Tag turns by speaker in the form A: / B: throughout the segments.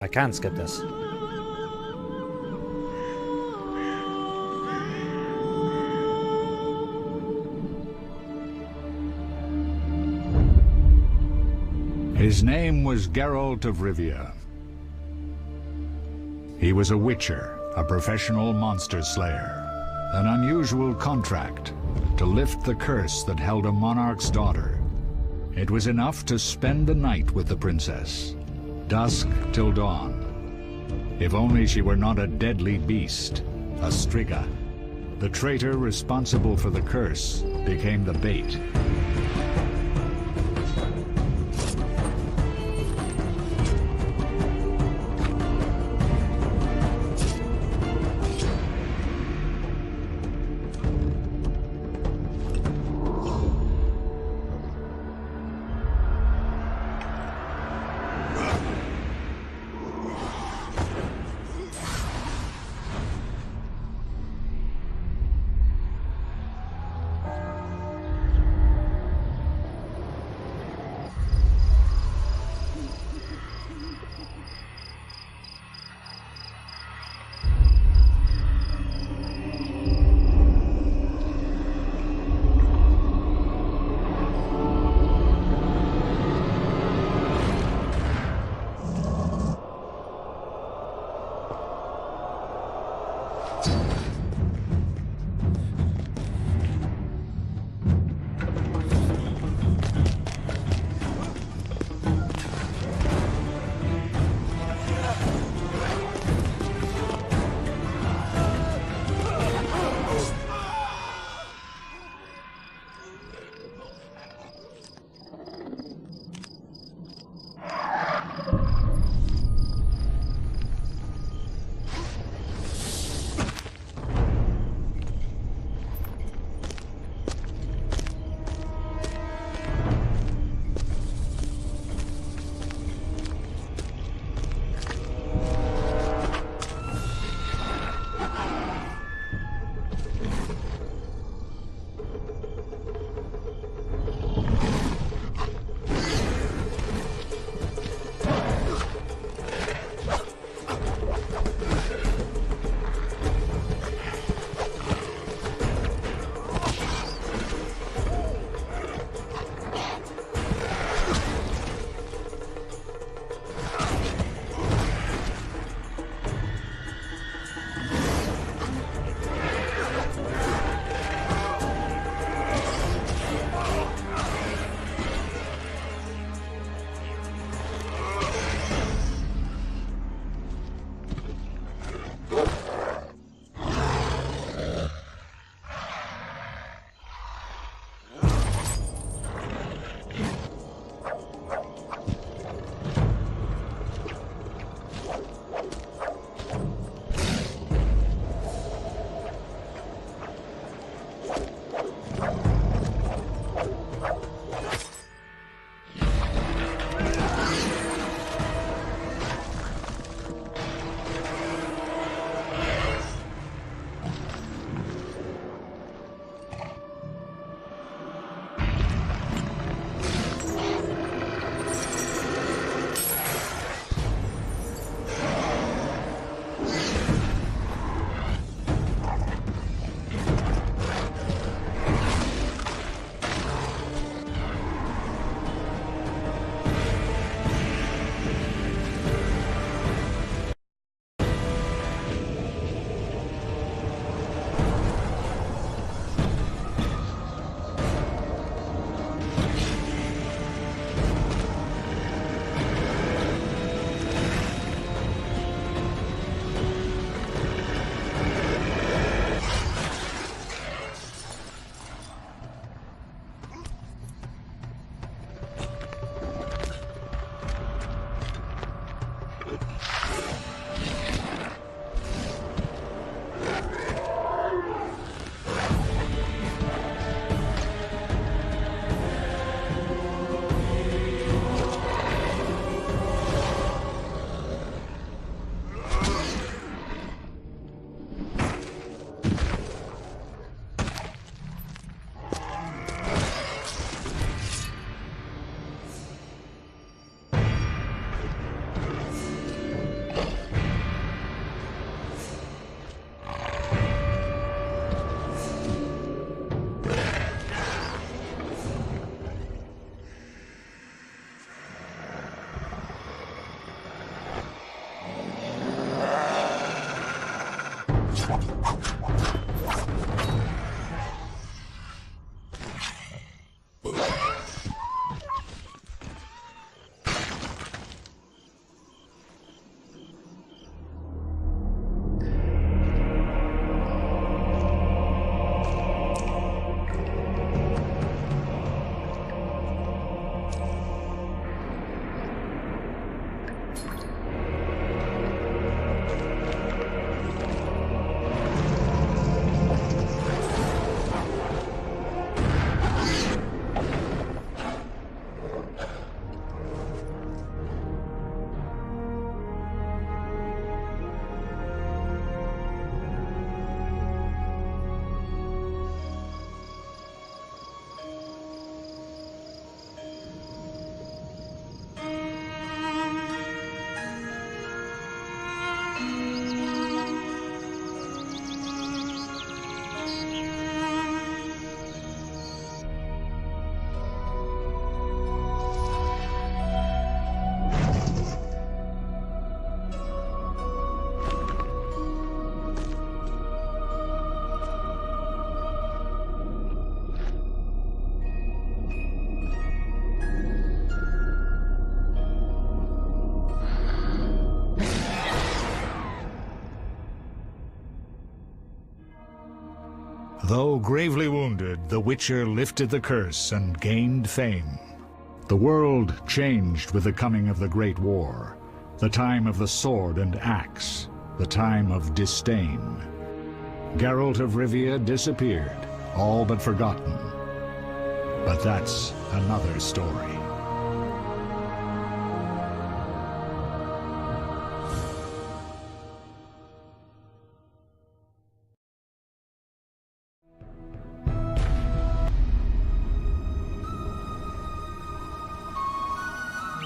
A: I can't skip this.
B: His name was Geralt of Rivia. He was a Witcher, a professional monster slayer. An unusual contract to lift the curse that held a monarch's daughter. It was enough to spend the night with the princess, dusk till dawn. If only she were not a deadly beast, a striga. The traitor responsible for the curse became the bait. Though gravely wounded, the Witcher lifted the curse and gained fame. The world changed with the coming of the Great War, the time of the sword and axe, the time of disdain. Geralt of Rivia disappeared, all but forgotten. But that's another story.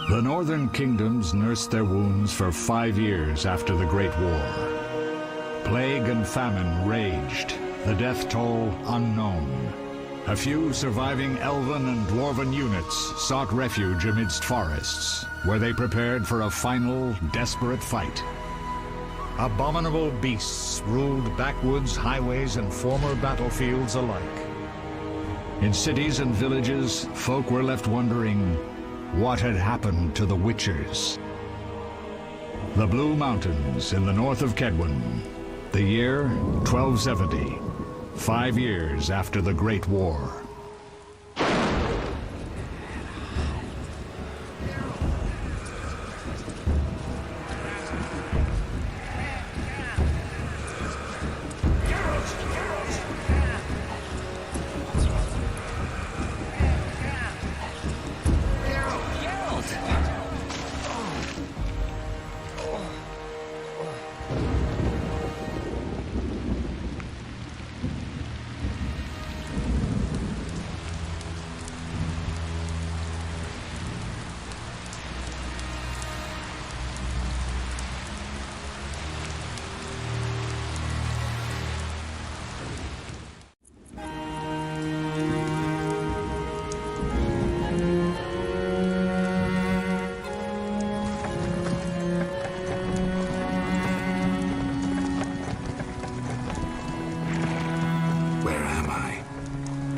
B: The northern kingdoms nursed their wounds for 5 years after the Great War. Plague and famine raged, the death toll unknown. A few surviving elven and dwarven units sought refuge amidst forests, where they prepared for a final, desperate fight. Abominable beasts ruled backwoods, highways, and former battlefields alike. In cities and villages, folk were left wondering what had happened to the Witchers. The Blue Mountains in the north of Kedwen. The year 1270, 5 years after the Great War.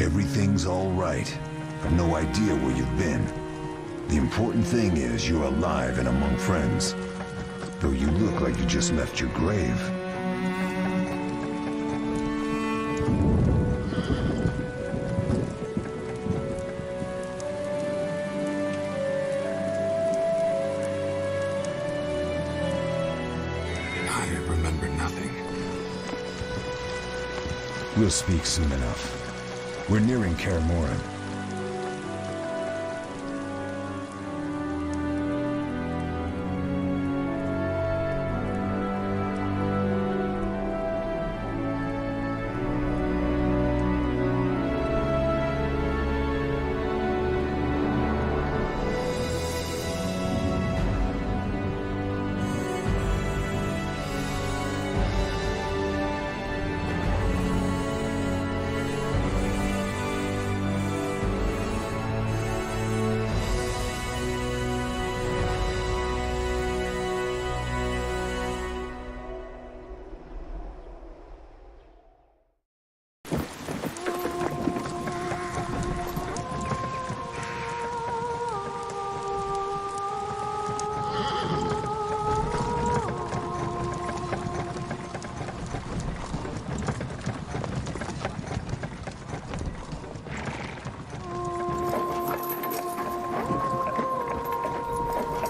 A: Everything's all right. I've no idea where you've been. The important thing is you're alive and among friends. Though you look like you just left your grave.
C: I remember nothing.
A: We'll speak soon enough. We're nearing Kaer Morhen.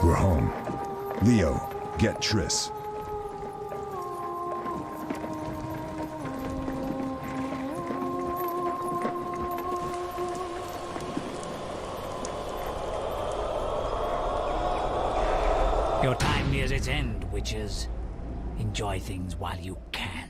A: We're home. Leo, get Triss.
D: Your time nears its end, witches. Enjoy things while you can.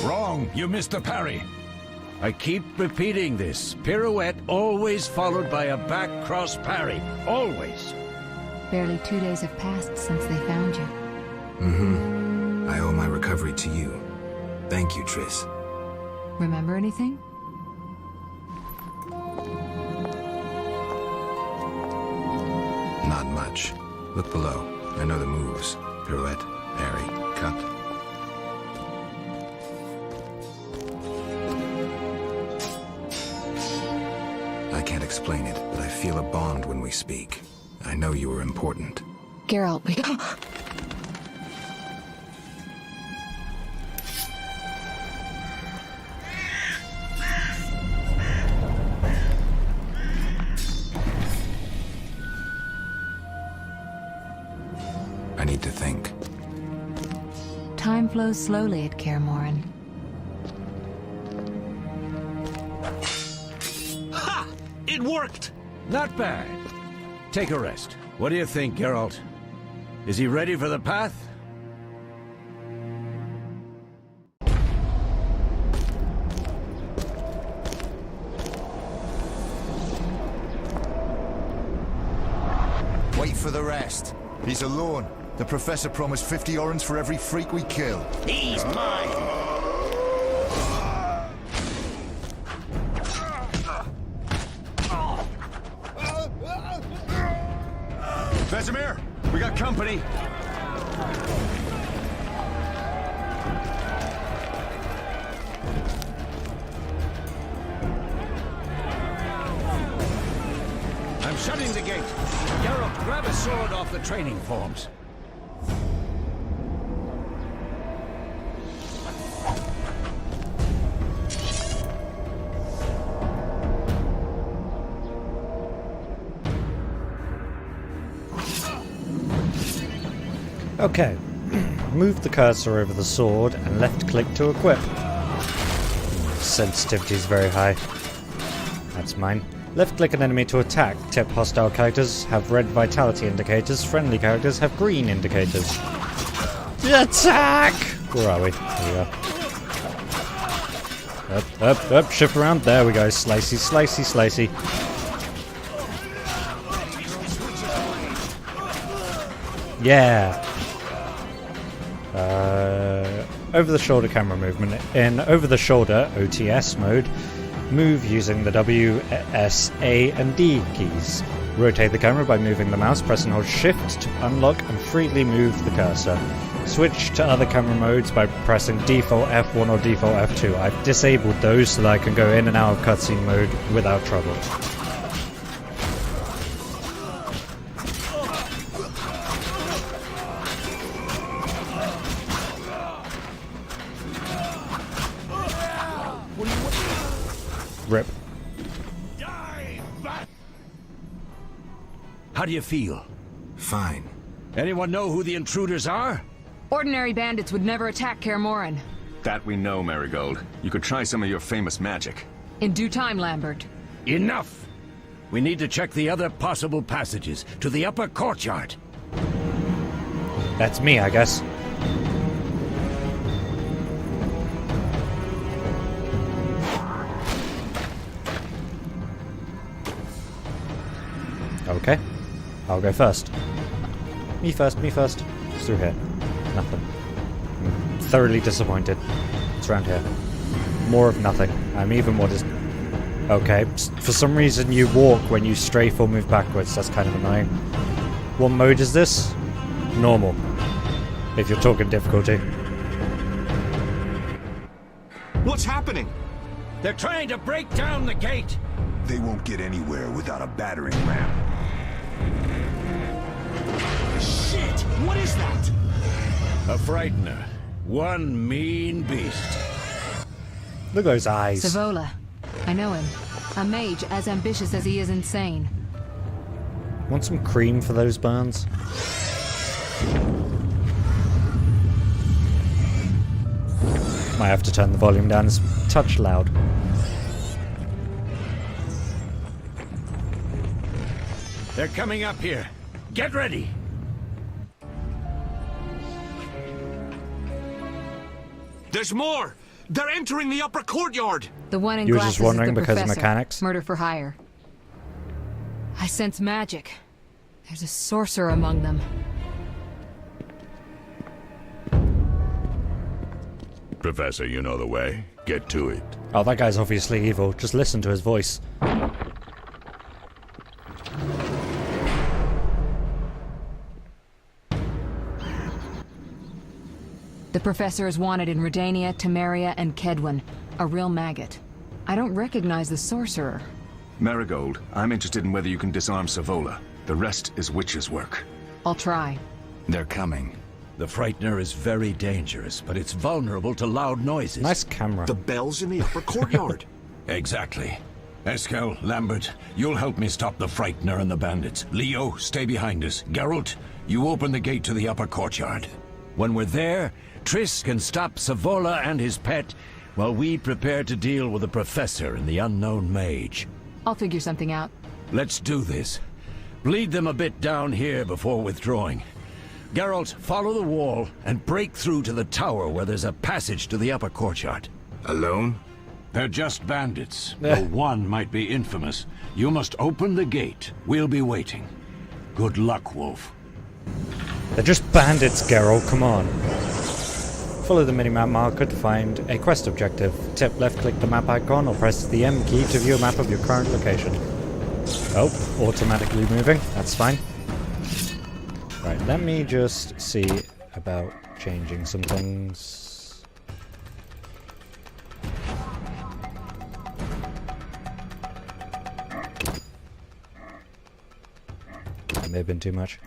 E: Wrong, you missed the parry. I keep repeating this. Pirouette always followed by a back cross parry. Always.
F: Barely 2 days have passed since they found you.
C: I owe my recovery to you. Thank you, Triss.
F: Remember anything?
C: Not much. Look below. I know the moves. Pirouette, parry, cut. explain it, but I feel a bond when we speak. I know you are important.
F: Geralt, we...
C: I need to think.
F: Time flows slowly at Kaer Morhen.
E: Ha! It worked! Not bad. Take a rest. What do you think, Geralt? Is he ready for the path?
G: Wait for the rest. He's alone. The Professor promised 50 orens for every freak we kill.
E: He's mine!
G: Vesemir, we got company.
E: I'm shutting the gate. Geralt, grab a sword off the training forms.
H: Okay, move the cursor over the sword and left click to equip. Sensitivity is very high. That's mine. Left click an enemy to attack. Tip: hostile characters have red vitality indicators, friendly characters have green indicators. Attack! Where are we? There we go. Up, shift around. There we go. Slicey, slicey, slicey. Yeah. Over-the-shoulder camera movement. In over-the-shoulder OTS mode, move using the W, S, A, and D keys. Rotate the camera by moving the mouse, press and hold Shift to unlock and freely move the cursor. Switch to other camera modes by pressing default F1 or default F2. I've disabled those so that I can go in and out of cutscene mode without trouble. Rip.
E: How do you feel?
C: Fine.
E: Anyone know who the intruders are?
F: Ordinary bandits would never attack Kaer Morhen.
I: That we know, Marigold. You could try some of your famous magic.
F: In due time, Lambert.
E: Enough! We need to check the other possible passages to the upper courtyard.
H: That's me, I guess. Okay. I'll go first. Me first, me first. It's through here. Nothing. I'm thoroughly disappointed. It's around here. More of nothing. I'm even what is... Okay. For some reason you walk when you strafe or move backwards. That's kind of annoying. What mode is this? Normal. If you're talking difficulty.
I: What's happening?
E: They're trying to break down the gate!
A: They won't get anywhere without a battering ram.
I: Shit! What is that?
E: A frightener. One mean beast.
H: Look at those eyes.
F: Savola. I know him. A mage as ambitious as he is insane.
H: Want some cream for those burns? Might have to turn the volume down. It's a touch loud.
E: They're coming up here. Get ready!
I: There's more! They're entering the upper courtyard!
F: The one in
H: You were
F: glasses
H: just wondering
F: is the
H: because of
F: professor.
H: mechanics?
F: Murder for hire. I sense magic. There's a sorcerer among them.
J: Professor, you know the way. Get to it.
H: Oh, that guy's obviously evil. Just listen to his voice.
F: The professor is wanted in Redania, Temeria, and Kedwen. A real maggot. I don't recognize the sorcerer.
I: Marigold, I'm interested in whether you can disarm Savola. The rest is Witcher's work.
F: I'll try.
C: They're coming.
E: The Frightener is very dangerous, but it's vulnerable to loud noises.
H: Nice camera.
I: The bell's in the upper courtyard.
E: Exactly. Eskel, Lambert, you'll help me stop the Frightener and the bandits. Leo, stay behind us. Geralt, you open the gate to the upper courtyard. When we're there, Triss can stop Savola and his pet, while we prepare to deal with the Professor and the unknown mage.
F: I'll figure something out.
E: Let's do this. Bleed them a bit down here before withdrawing. Geralt, follow the wall and break through to the tower where there's a passage to the upper courtyard.
C: Alone?
E: They're just bandits, though one might be infamous. You must open the gate. We'll be waiting. Good luck, Wolf.
H: They're just bandits, Geralt, come on. Follow the minimap marker to find a quest objective. Tip left-click the map icon or press the M key to view a map of your current location. Oh, automatically moving. That's fine. Right, let me just see about changing some things. That may have been too much.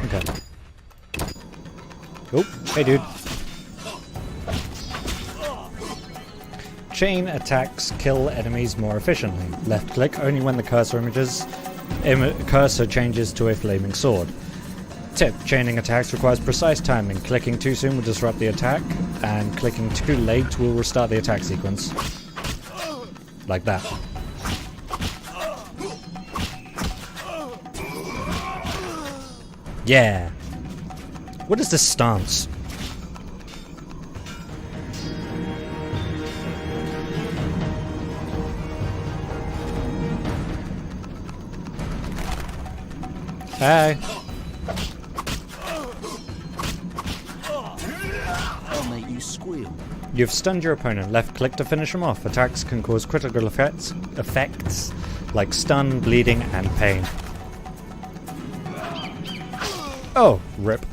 H: Okay. Oh, hey dude. Chain attacks kill enemies more efficiently. Left click only when the cursor changes to a flaming sword. Tip, chaining attacks requires precise timing. Clicking too soon will disrupt the attack, and clicking too late will restart the attack sequence. Like that. Yeah. What is this stance? Hey.
I: I'll make you squeal.
H: You've stunned your opponent. Left click to finish him off. Attacks can cause critical effects like stun, bleeding, and pain. Oh, rip.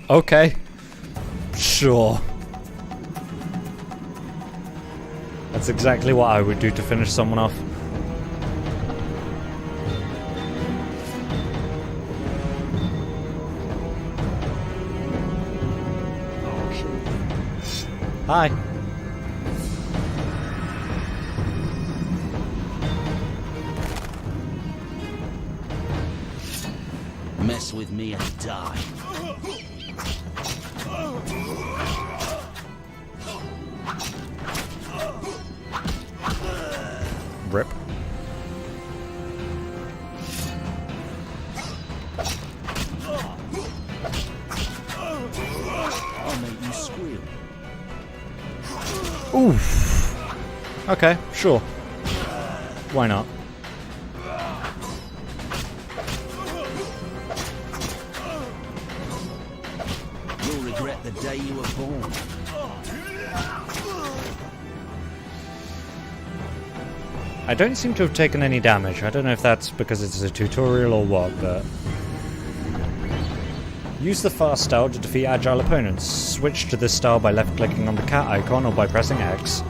H: Okay. Sure. That's exactly what I would do to finish someone off. Hi.
I: Mess with me and die.
H: Rip.
I: I'll make you squeal.
H: Oof. Okay, sure. Why not?
I: You'll regret the day you were born.
H: I don't seem to have taken any damage. I don't know if that's because it's a tutorial or what, but... Use the fast style to defeat agile opponents. Switch to this style by left-clicking on the cat icon or by pressing X.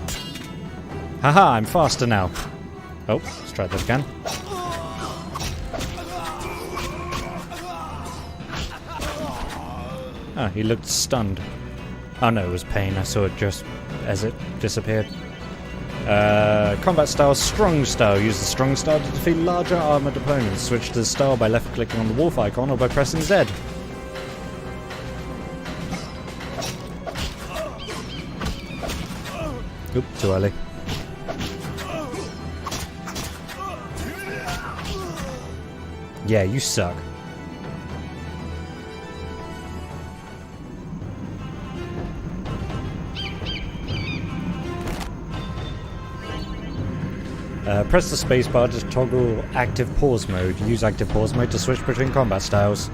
H: Haha, I'm faster now. Oh, let's try that again. Ah, he looked stunned. Oh no, it was pain. I saw it just as it disappeared. Combat style, strong style. Use the strong style to defeat larger armored opponents. Switch to the style by left-clicking on the wolf icon or by pressing Z. Oop, too early. Yeah, you suck. Press the spacebar to toggle active pause mode. Use active pause mode to switch between combat styles.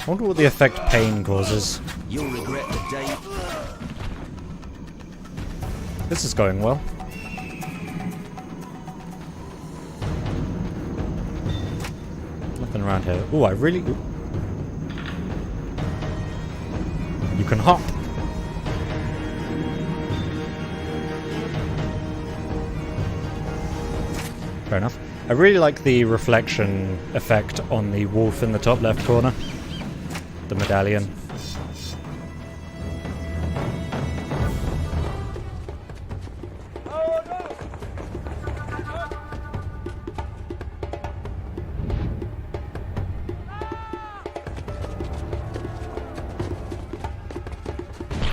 H: wonder what the effect pain causes.
K: You'll regret the day.
H: This is going well. Nothing around here. Ooh, I really... Ooh. You can hop. Fair enough. I really like the reflection effect on the wolf in the top left corner. The medallion.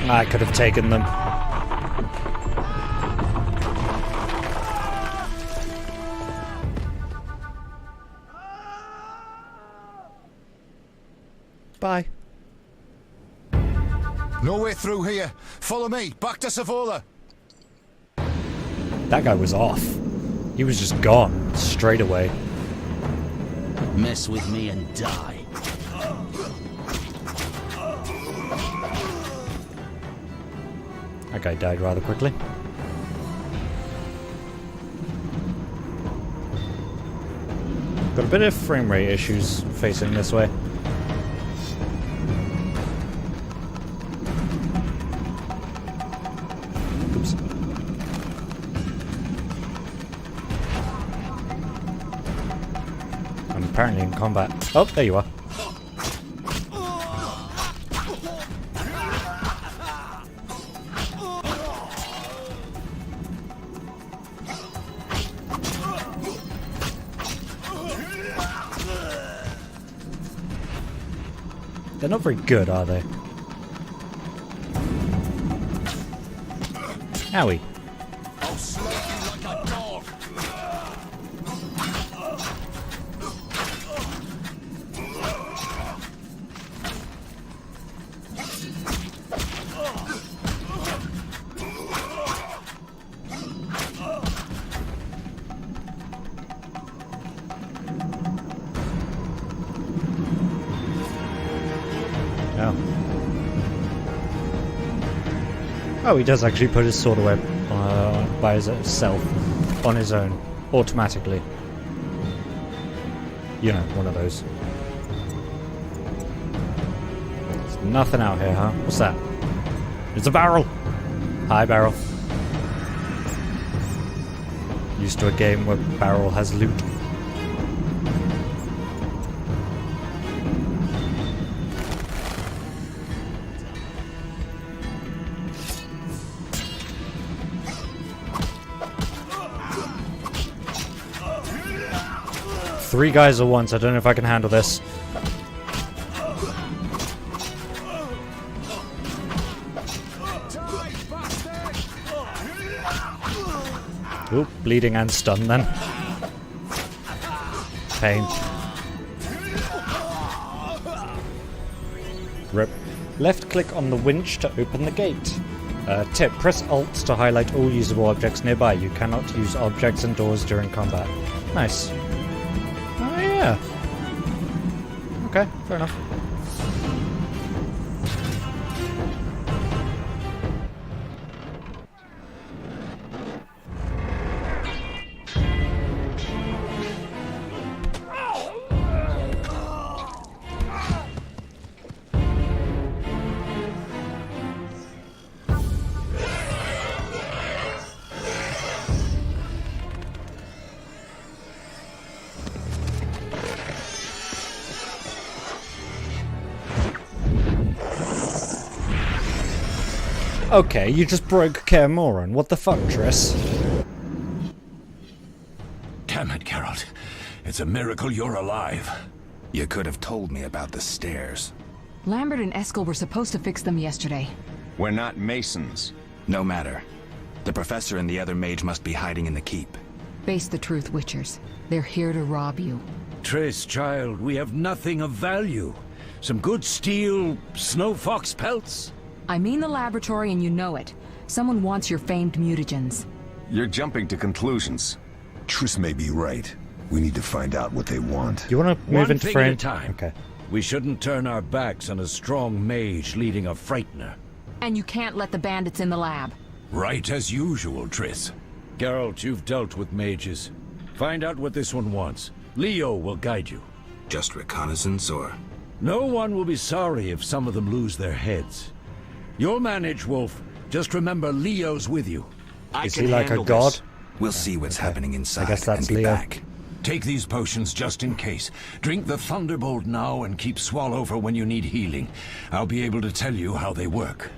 H: I could have taken them. Bye.
G: No way through here. Follow me. Back to Savola.
H: That guy was off. He was just gone straight away.
K: Mess with me and die.
H: That guy died rather quickly. Got a bit of frame rate issues facing this way. Oops. I'm apparently in combat. Oh, there you are. They're not very good, are they? Owie.
G: I'll slug you like a dog.
H: Oh, he does actually put his sword away by himself, on his own, automatically. You know, one of those. There's nothing out here, huh? What's that? It's a barrel! Hi, barrel. Used to a game where barrel has loot. Three guys at once. I don't know if I can handle this. Oop, bleeding and stunned then. Pain. Rip. Left click on the winch to open the gate. Tip, press Alt to highlight all usable objects nearby. You cannot use objects and doors during combat. Nice. Oh yeah. Okay, fair enough. Okay, you just broke Kaer Morhen. What the fuck, Triss?
E: Damn it, Geralt. It's a miracle you're alive.
C: You could have told me about the stairs.
F: Lambert and Eskel were supposed to fix them yesterday.
I: We're not masons.
C: No matter. The professor and the other mage must be hiding in the keep.
F: Face the truth, Witchers. They're here to rob you.
E: Triss, child, we have nothing of value. Some good steel snow fox pelts?
F: I mean the laboratory and you know it. Someone wants your famed mutagens.
I: You're jumping to conclusions.
A: Triss may be right. We need to find out what they want.
H: You want to move
E: One
H: into
E: thing
H: frame?
E: at a time.
H: Okay.
E: We shouldn't turn our backs on a strong mage leading a frightener.
F: And you can't let the bandits in the lab.
E: Right as usual, Triss. Geralt, you've dealt with mages. Find out what this one wants. Leo will guide you.
C: Just reconnaissance, or...?
E: No one will be sorry if some of them lose their heads. You'll manage, Wolf. Just remember Leo's with you.
H: Is he like a god?
C: This. We'll see what's happening inside.
H: I guess that's
C: and be
H: Leo.
C: back.
E: Take these potions just in case. Drink the Thunderbolt now and keep Swallow for when you need healing. I'll be able to tell you how they work.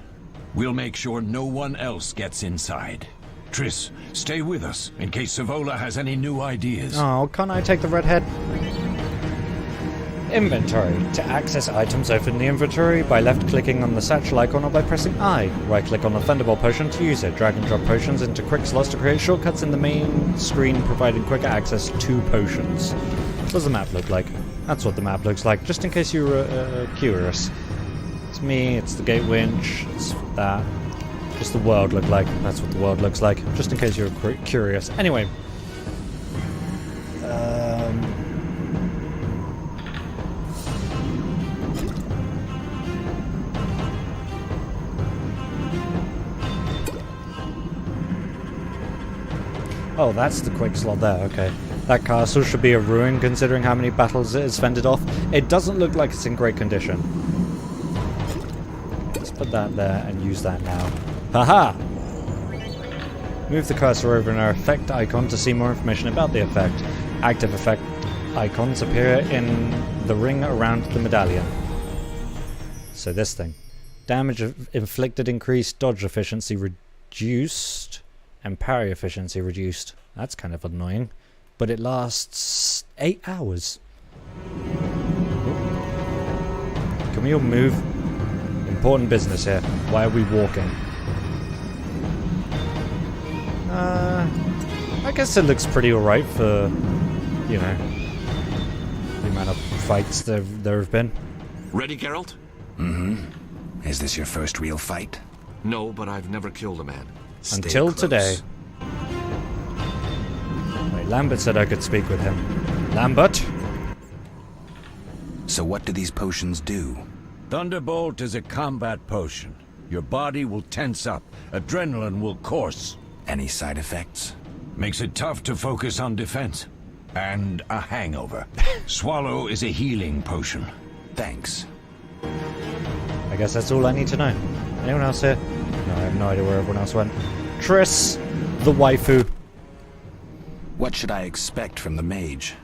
E: We'll make sure no one else gets inside. Triss, stay with us in case Savola has any new ideas.
H: Oh, can't I take the red head? Inventory. To access items, open the inventory by left-clicking on the satchel icon or by pressing I. Right-click on the Thunderbolt potion to use it. Drag and drop potions into quick slots to create shortcuts in the main screen, providing quicker access to potions. What does the map look like? That's what the map looks like, just in case you were curious. It's me, it's the gate winch, it's that. Just the world look like. That's what the world looks like, just in case you were curious. Anyway. Oh, that's the quick slot there, okay. That castle should be a ruin considering how many battles it has fended off. It doesn't look like it's in great condition. Let's put that there and use that now. Haha! Move the cursor over an effect icon to see more information about the effect. Active effect icons appear in the ring around the medallion. So this thing. Damage inflicted increased, dodge efficiency reduced, and parry efficiency reduced. That's kind of annoying. But it lasts 8 hours. Can we all move? Important business here. Why are we walking? I guess it looks pretty alright for, you know, the amount of fights there have been.
I: Ready, Geralt?
C: Mm-hmm. Is this your first real fight?
I: No, but I've never killed a man.
H: Until
C: close.
H: today. Wait, Lambert said I could speak with him. Lambert?
C: So what do these potions do?
E: Thunderbolt is a combat potion. Your body will tense up. Adrenaline will course.
C: Any side effects?
E: Makes it tough to focus on defense. And a hangover. Swallow is a healing potion.
C: Thanks.
H: I guess that's all I need to know. Anyone else here? No, I have no idea where everyone else went. Triss, the waifu.
C: What should I expect from the mage?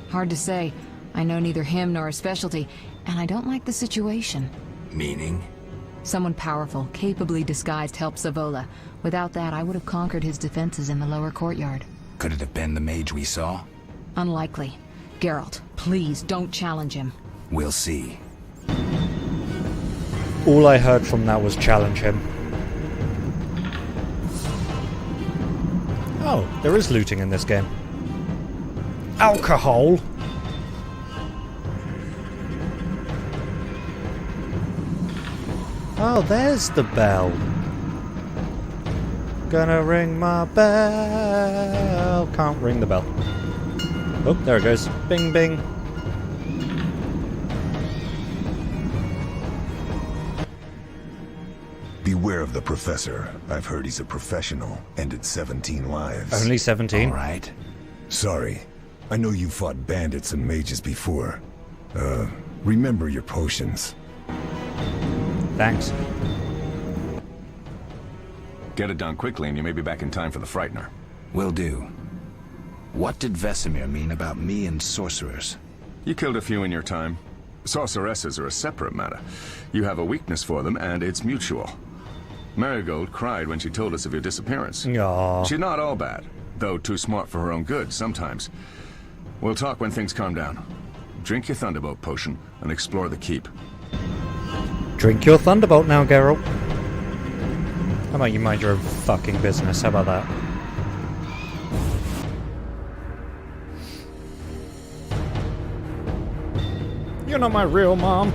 F: Hard to say. I know neither him nor his specialty, and I don't like the situation.
C: Meaning?
F: Someone powerful, capably disguised helped Savola. Without that, I would have conquered his defenses in the lower courtyard.
C: Could it have been the mage we saw?
F: Unlikely. Geralt, please don't challenge him.
C: We'll see.
H: All I heard from that was challenge him. Oh, there is looting in this game. Alcohol! Oh, there's the bell. Gonna ring my bell. Can't ring the bell. Oh, there it goes. Bing, bing.
A: Beware of the Professor. I've heard he's a professional. Ended 17 lives.
H: Only 17?
C: All right.
A: Sorry. I know you fought bandits and mages before. Remember your potions.
H: Thanks.
I: Get it done quickly and you may be back in time for the Frightener.
C: Will do. What did Vesemir mean about me and sorcerers?
I: You killed a few in your time. Sorceresses are a separate matter. You have a weakness for them, and it's mutual. Marigold cried when she told us of your disappearance.
H: Aww.
I: She's not all bad, though too smart for her own good sometimes. We'll talk when things calm down. Drink your Thunderbolt potion and explore the keep.
H: Drink your Thunderbolt now, Geralt. How about you mind your own fucking business? How about that? You're not my real mom.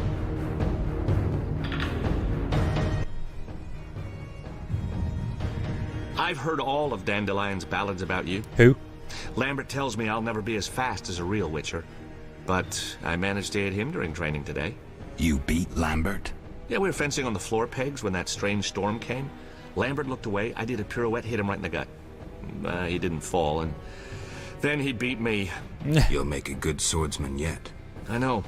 L: I've heard all of Dandelion's ballads about you.
H: Who?
L: Lambert tells me I'll never be as fast as a real Witcher. but I managed to hit him during training today.
C: You beat Lambert?
L: Yeah, we were fencing on the floor pegs when that strange storm came. Lambert looked away, I did a pirouette, hit him right in the gut. He didn't fall, and then he beat me.
C: You'll make a good swordsman yet.
L: I know.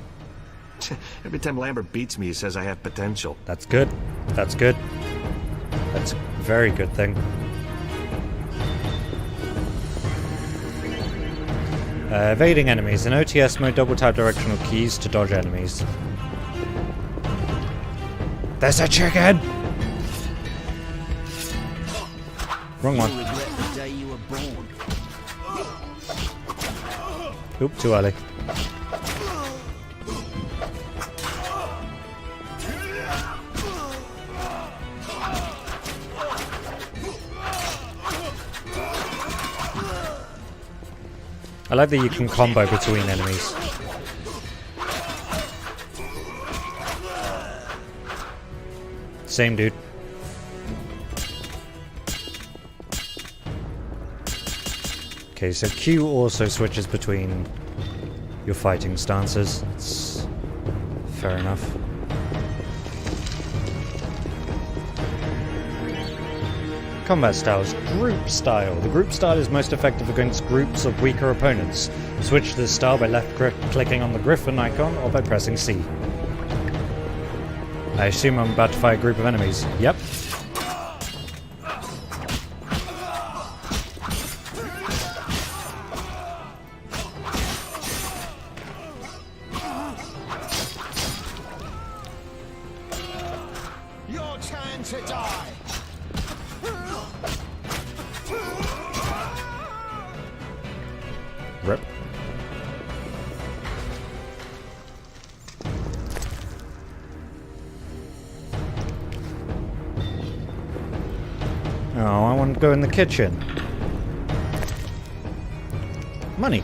L: Every time Lambert beats me, he says I have potential.
H: That's good. That's good. That's a very good thing. Evading enemies. In OTS mode, double tap directional keys to dodge enemies. There's a chicken! Wrong one. Oop, too early. I like that you can combo between enemies. Same dude. Okay, so Q also switches between your fighting stances. That's fair enough. Combat styles. Group style. The group style is most effective against groups of weaker opponents. Switch to this style by left-clicking on the griffin icon or by pressing C. I assume I'm about to fight a group of enemies. Yep.
G: Your turn to die.
H: Rip. Oh, I want to go in the kitchen. Money.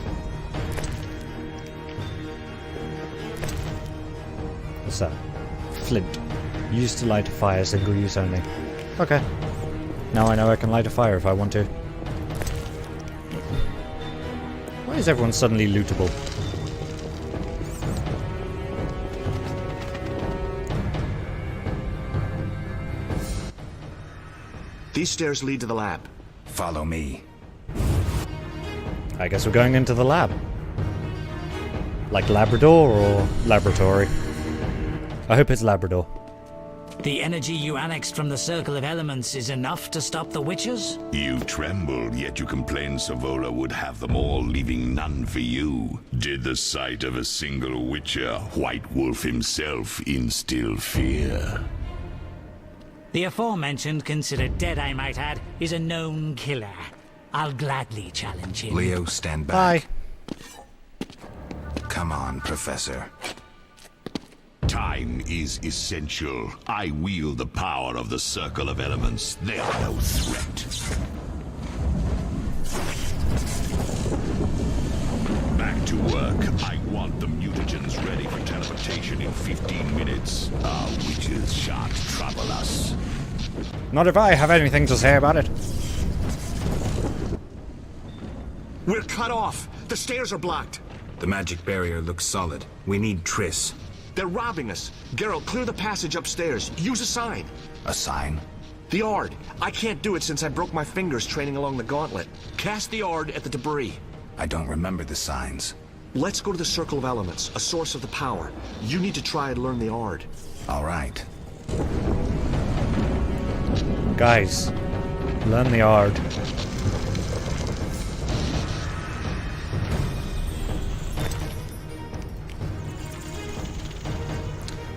H: What's that? Flint. Used to light a fire, single use only. Okay. Now I know I can light a fire if I want to. Why is everyone suddenly lootable?
L: These stairs lead to the lab.
C: Follow me.
H: I guess we're going into the lab. Like Labrador or laboratory? I hope it's Labrador.
D: The energy you annexed from the Circle of Elements is enough to stop the Witchers?
J: You trembled, yet you complained Savola would have them all, leaving none for you. Did the sight of a single Witcher, White Wolf himself, instill fear?
D: The aforementioned, considered dead I might add, is a known killer. I'll gladly challenge him.
C: Leo, stand back.
H: Bye.
C: Come on, Professor.
J: Time is essential. I wield the power of the Circle of Elements. They are no threat. Back to work. I want the mutagens ready for teleportation in 15 minutes. Our witches shan't trouble us.
H: Not if I have anything to say about it.
L: We're cut off. The stairs are blocked.
C: The magic barrier looks solid. We need Triss.
L: They're robbing us. Geralt, clear the passage upstairs. Use a sign.
C: A sign?
L: The Ard. I can't do it since I broke my fingers training along the gauntlet. Cast the Ard at the debris.
C: I don't remember the signs.
L: Let's go to the Circle of Elements, a source of the power. You need to try and learn the Ard.
C: All right.
H: Guys, learn the Ard.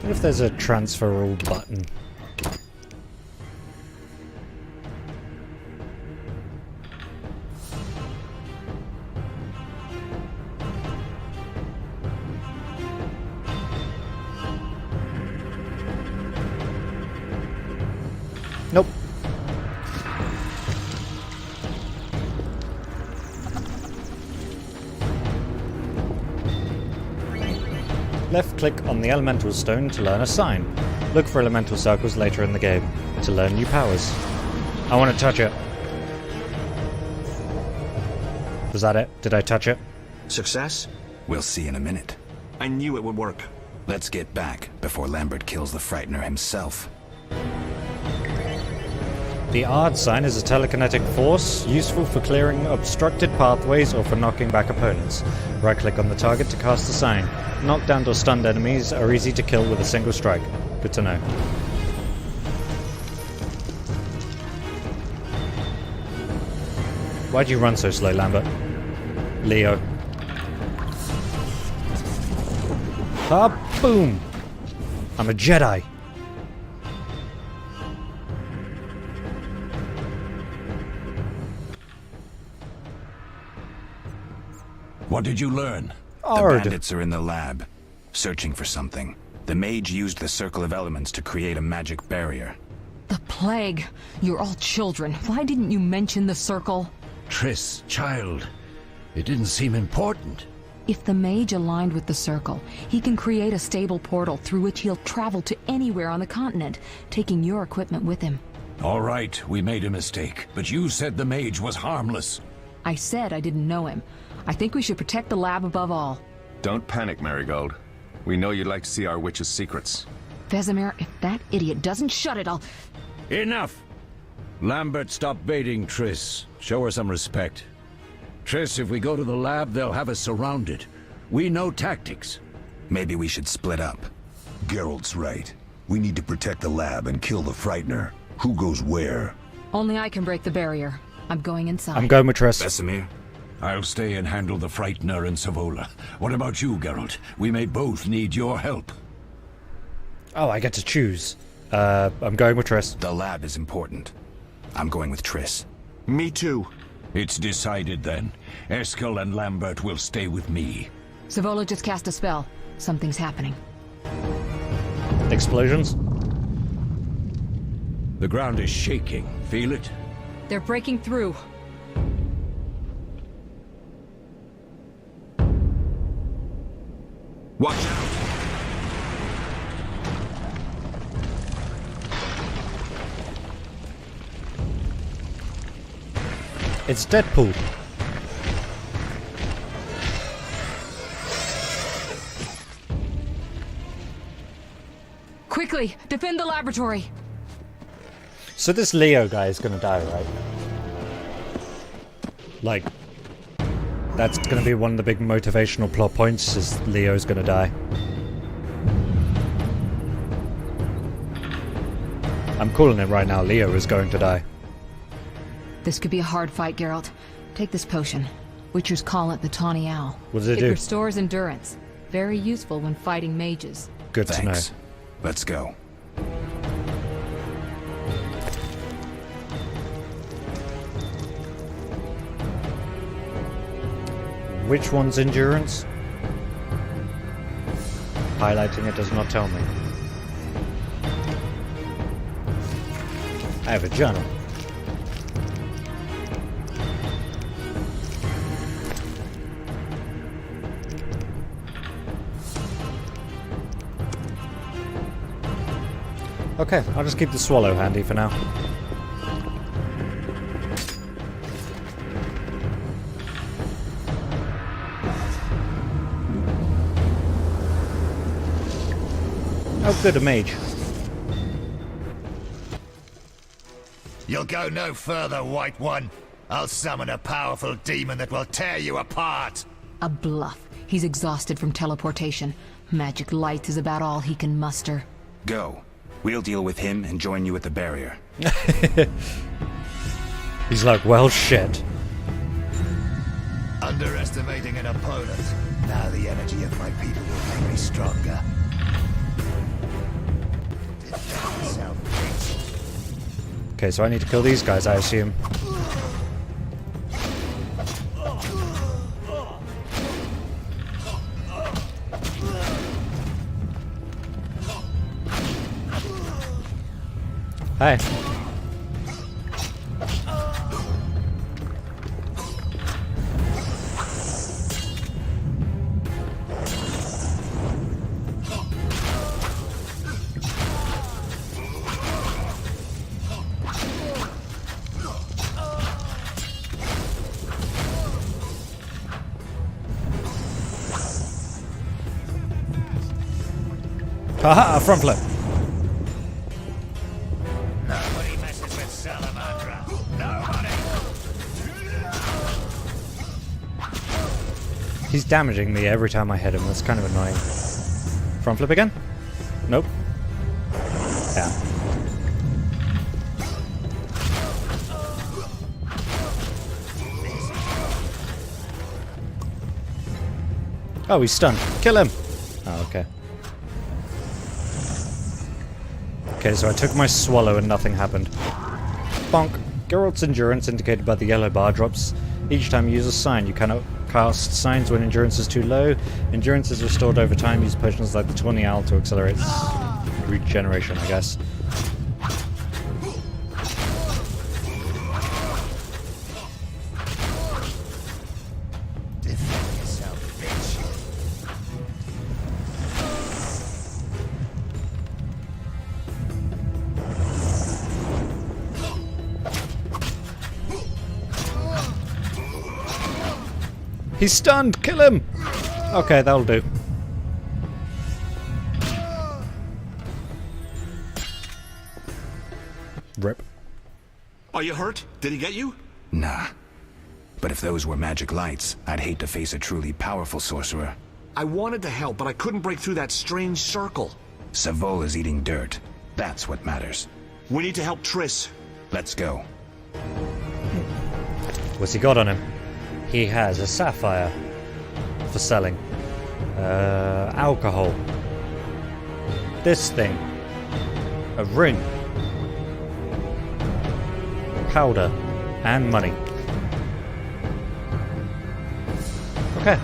H: What if there's a transfer all button? Nope. Left-click on the elemental stone to learn a sign. Look for elemental circles later in the game to learn new powers. I want to touch it. Was that it? Did I touch it?
L: Success?
C: We'll see in a minute.
L: I knew it would work.
C: Let's get back before Lambert kills the Frightener himself.
H: The Ard sign is a telekinetic force, useful for clearing obstructed pathways or for knocking back opponents. Right-click on the target to cast the sign. Knockdown or stunned enemies are easy to kill with a single strike. Good to know. Why'd you run so slow, Lambert? Leo. Ah, boom! I'm a Jedi.
E: What did you learn?
C: The bandits are in the lab, searching for something. The mage used the Circle of Elements to create a magic barrier.
F: The plague. You're all children. Why didn't you mention the circle?
E: Triss, child. It didn't seem important.
F: If the mage aligned with the circle, he can create a stable portal through which he'll travel to anywhere on the continent, taking your equipment with him.
E: All right, we made a mistake, but you said the mage was harmless.
F: I said I didn't know him. I think we should protect the lab above all.
I: Don't panic, Marigold. We know you'd like to see our witch's secrets.
F: Vesemir, if that idiot doesn't shut it, I'll...
E: Enough! Lambert, stop baiting Triss. Show her some respect. Triss, if we go to the lab, they'll have us surrounded. We know tactics.
C: Maybe we should split up.
A: Geralt's right. We need to protect the lab and kill the Frightener. Who goes where?
F: Only I can break the barrier. I'm going inside.
H: I'm going with Triss.
C: Vesemir?
E: I'll stay and handle the Frightener and Savola. What about you, Geralt? We may both need your help.
H: Oh, I get to choose. I'm going with Triss.
C: The lab is important. I'm going with Triss.
L: Me too.
E: It's decided then. Eskel and Lambert will stay with me.
F: Savola just cast a spell. Something's happening.
H: Explosions?
E: The ground is shaking. Feel it?
F: They're breaking through.
L: Watch out!
H: It's Deadpool.
F: Quickly, defend the laboratory.
H: So this Leo guy is gonna die, right? Like, that's gonna be one of the big motivational plot points, is Leo's gonna die. I'm calling it right now, Leo is going to die.
F: This could be a hard fight, Geralt. Take this potion. Witchers call it the Tawny Owl.
H: What does it
F: do?
H: do?
F: It restores endurance. Very useful when fighting mages.
H: Good
C: Thanks.
H: to know.
C: Let's go.
H: Which one's endurance? Highlighting it does not tell me. I have a journal. Okay, I'll just keep the swallow handy for now. Oh, good, a mage.
G: You'll go no further, White One. I'll summon a powerful demon that will tear you apart.
F: A bluff. He's exhausted from teleportation. Magic light is about all he can muster.
C: Go. We'll deal with him and join you at the barrier.
H: He's like, well, shit.
G: Underestimating an opponent. Now the energy of my people will make me stronger.
H: Okay, so I need to kill these guys, I assume. Hey. Aha, front flip.
G: Nobody messes with Salamandra. Nobody.
H: He's damaging me every time I hit him. That's kind of annoying. Front flip again? Nope. Yeah. Oh, he's stunned. Kill him! Oh, okay. Okay, so I took my swallow and nothing happened. Bonk. Geralt's endurance, indicated by the yellow bar, drops each time you use a sign. You cannot cast signs when endurance is too low. Endurance is restored over time. Use potions like the Tawny Owl to accelerate regeneration, I guess.
G: Defend yourself, bitch.
H: He's stunned! Kill him! Okay, that'll do. Rip.
L: Are you hurt? Did he get you?
C: Nah. But if those were magic lights, I'd hate to face a truly powerful sorcerer.
L: I wanted to help, but I couldn't break through that strange circle.
C: Savola's eating dirt. That's what matters.
L: We need to help Triss.
C: Let's go.
H: What's he got on him? He has a sapphire for selling. Alcohol. This thing. A ring. Powder. And money. Okay.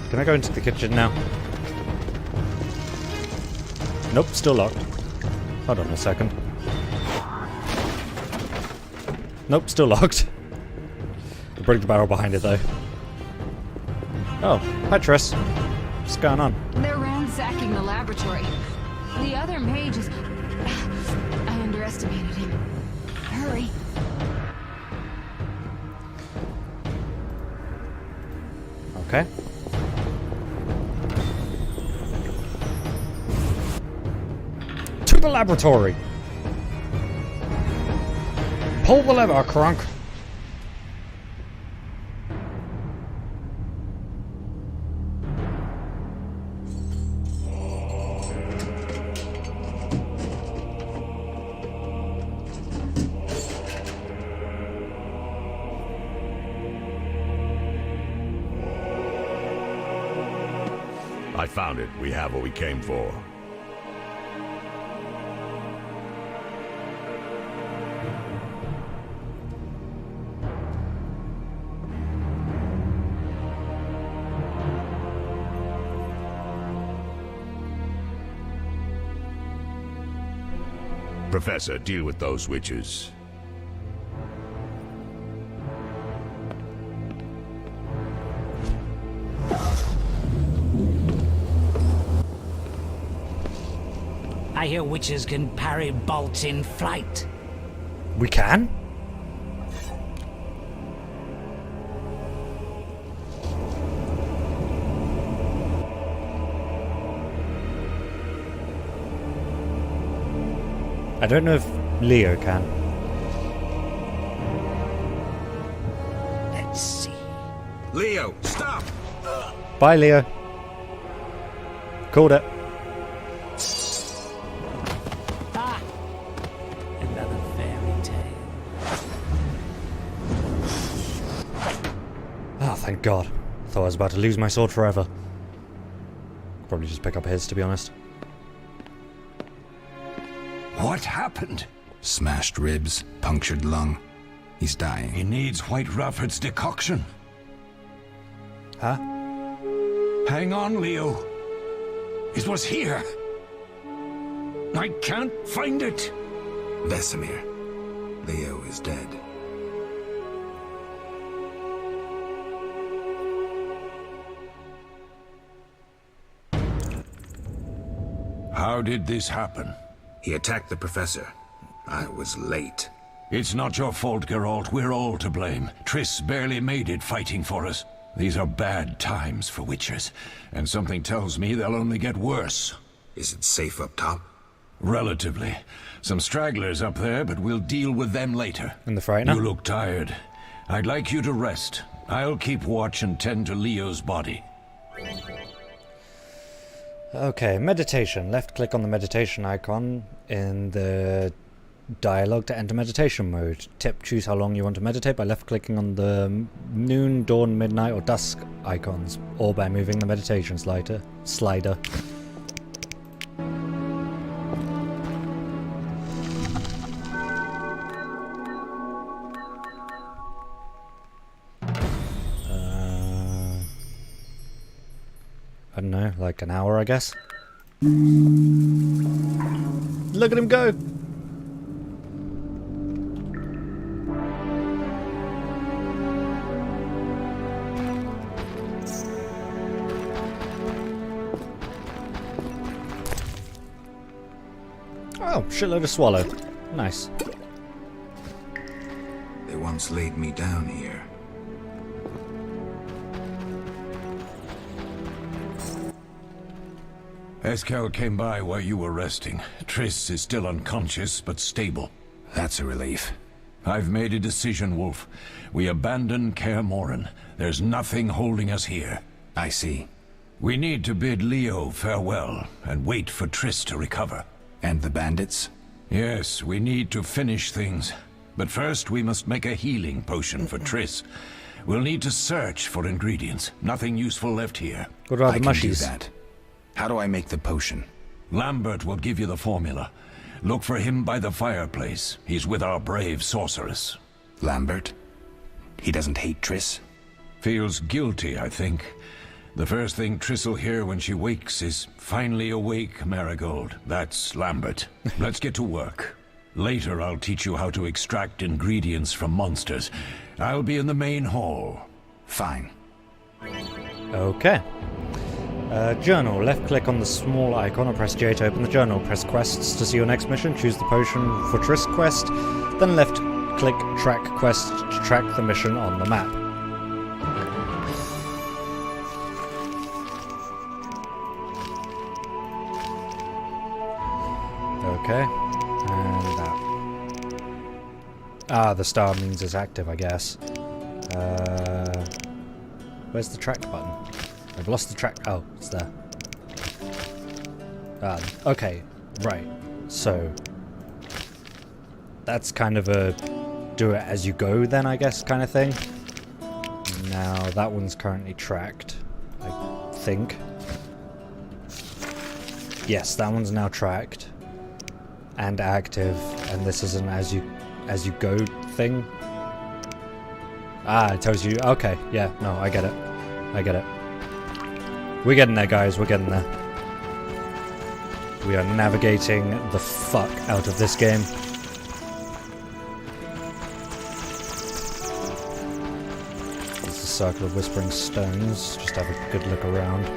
H: Can I go into the kitchen now? Nope, still locked. Hold on a second. Nope, still locked. I'll break the barrel behind it though. Oh, hi Triss. What's going on?
F: They're ransacking the laboratory. The other mage is... I underestimated him. Hurry.
H: Okay. To the laboratory! Pull the lever, Crunk!
J: I found it. We have what we came for. Professor, deal with those witches.
D: I hear witches can parry bolts in flight.
H: We can? I don't know if Leo can.
D: Let's see.
E: Leo, stop!
H: Bye, Leo. Called it.
D: Ah! Another fairy tale.
H: Oh, thank God. Thought I was about to lose my sword forever. Probably just pick up his, to be honest.
E: What happened?
C: Smashed ribs, punctured lung. He's dying.
E: He needs White Rafford's decoction.
H: Huh?
E: Hang on, Leo. It was here. I can't find it.
C: Vesemir. Leo is dead.
E: How did this happen?
C: He attacked the professor. I was late.
E: It's not your fault, Geralt. We're all to blame. Triss barely made it fighting for us. These are bad times for witchers, and something tells me they'll only get worse.
C: Is it safe up top?
E: Relatively. Some stragglers up there, but we'll deal with them later.
H: In the Frightener?
E: You look tired. I'd like you to rest. I'll keep watch and tend to Leo's body.
H: Okay, meditation. Left click on the meditation icon in the dialogue to enter meditation mode. Tip, choose how long you want to meditate by left clicking on the noon, dawn, midnight or dusk icons, or by moving the meditation slider. I don't know, like an hour, I guess. Look at him go! Oh, shitload of swallow. Nice.
C: They once laid me down here.
E: Eskel came by while you were resting. Triss is still unconscious, but stable.
C: That's a relief.
E: I've made a decision, Wolf. We abandon Kaer Morhen. There's nothing holding us here.
C: I see.
E: We need to bid Leo farewell and wait for Triss to recover.
C: And the bandits?
E: Yes, we need to finish things. But first we must make a healing potion for Triss. We'll need to search for ingredients. Nothing useful left here.
H: What about
C: I
H: the
C: can
H: mushies?
C: do that. How do I make the potion?
E: Lambert will give you the formula. Look for him by the fireplace. He's with our brave sorceress.
C: Lambert? He doesn't hate Triss?
E: Feels guilty, I think. The first thing Triss will hear when she wakes is, "Finally awake, Marigold." That's Lambert. Let's get to work. Later I'll teach you how to extract ingredients from monsters. I'll be in the main hall.
C: Fine.
H: Okay. Journal. Left click on the small icon or press J to open the journal. Press quests to see your next mission. Choose the potion for Triss quest. Then left click track quest to track the mission on the map. Okay. And that. Ah, the star means it's active, I guess. Where's the track button? I've lost the track. Oh, it's there. Okay, right. So that's kind of a do it as you go then, I guess, kind of thing. Now that one's currently tracked, I think. Yes, that one's now tracked and active, and this is an as you go thing. Ah, it tells you. Okay, yeah, no, I get it. I get it. We're getting there, guys. We're getting there. We are navigating the fuck out of this game. There's the circle of whispering stones. Just have a good look around.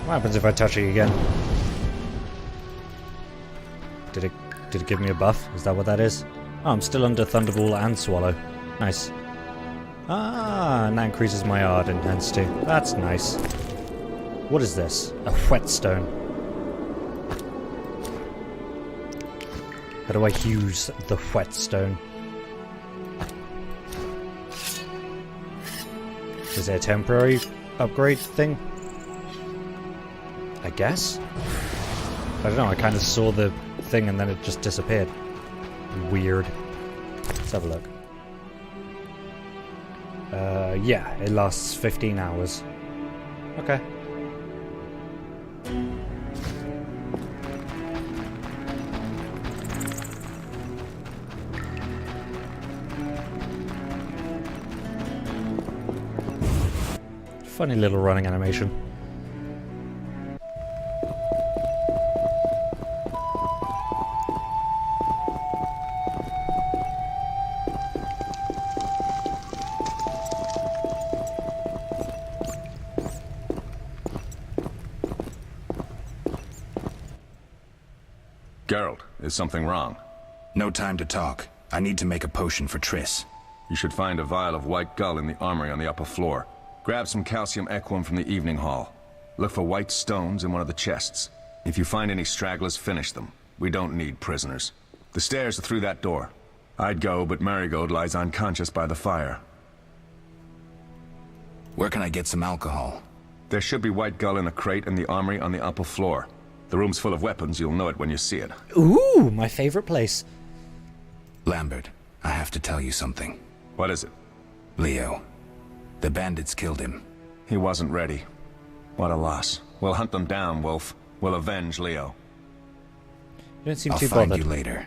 H: What happens if I touch it again? Did it give me a buff? Is that what that is? Oh, I'm still under Thunderball and Swallow. Nice. Ah, and that increases my art intensity. That's nice. What is this? A whetstone. How do I use the whetstone? Is it a temporary upgrade thing? I guess? I don't know, I kind of saw the thing and then it just disappeared. Weird. Let's have a look. Yeah, it lasts 15 hours. Okay. Funny little running animation.
I: Geralt, is something wrong?
C: No time to talk. I need to make a potion for Triss.
I: You should find a vial of white gull in the armory on the upper floor. Grab some calcium equum from the evening hall. Look for white stones in one of the chests. If you find any stragglers, finish them. We don't need prisoners. The stairs are through that door. I'd go, but Marigold lies unconscious by the fire.
C: Where can I get some alcohol?
I: There should be White Gull in a crate in the armory on the upper floor. The room's full of weapons, you'll know it when you see it.
H: Ooh, my favorite place.
C: Lambert, I have to tell you something.
I: What is it?
C: Leo. The bandits killed him.
I: He wasn't ready. What a loss. We'll hunt them down, Wolf. We'll avenge Leo.
H: You don't seem
C: I'll
H: too
C: find
H: bothered.
C: you later.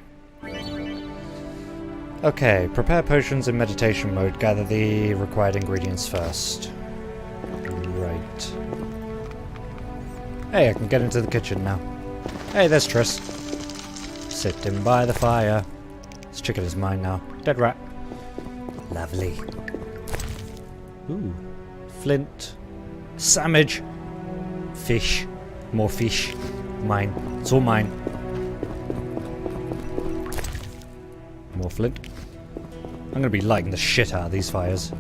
H: Okay, prepare potions in meditation mode. Gather the required ingredients first. Right. Hey, I can get into the kitchen now. Hey, there's Triss. Sitting by the fire. This chicken is mine now. Dead rat. Lovely. Ooh. Flint. Sandwich. Fish. More fish. Mine. It's all mine. More flint. I'm gonna be lighting the shit out of these fires.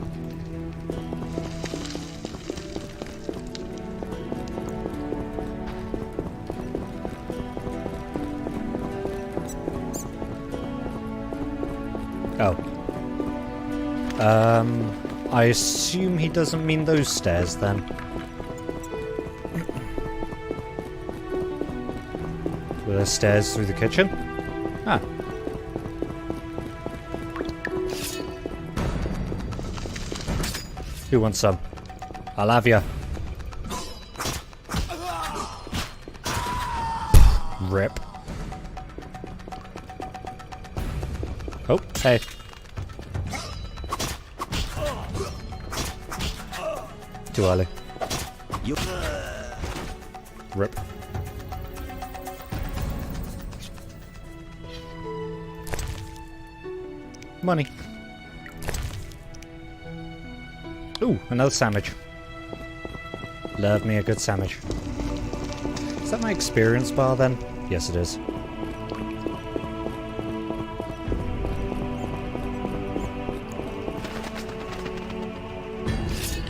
H: Oh. I assume he doesn't mean those stairs then. Were there stairs through the kitchen? Ah. Who wants some? I'll have ya. Rip. Oh, hey. Too early. Rip. Money. Ooh, another sandwich. Love me a good sandwich. Is that my experience bar then? Yes, it is.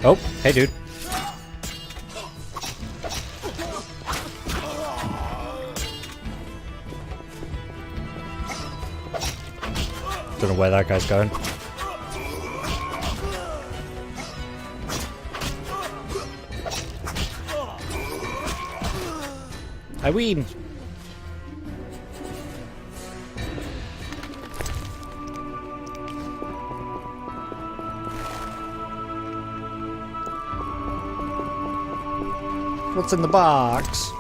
H: Oh, hey dude. Don't know where that guy's going. I win. What's in the box?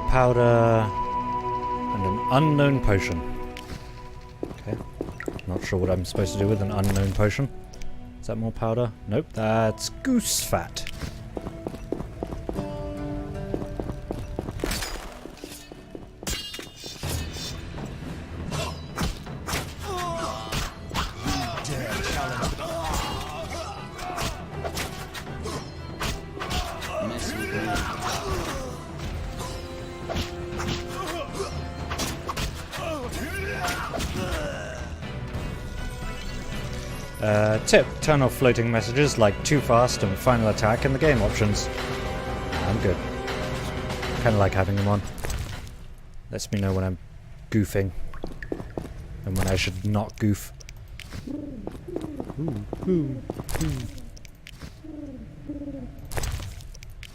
H: Powder and an unknown potion. Okay. Not sure what I'm supposed to do with an unknown potion. Is that more powder? Nope, that's goose fat. Tip, turn off floating messages like too fast and final attack in the game options. I'm good. Kinda like having them on. Lets me know when I'm goofing. And when I should not goof.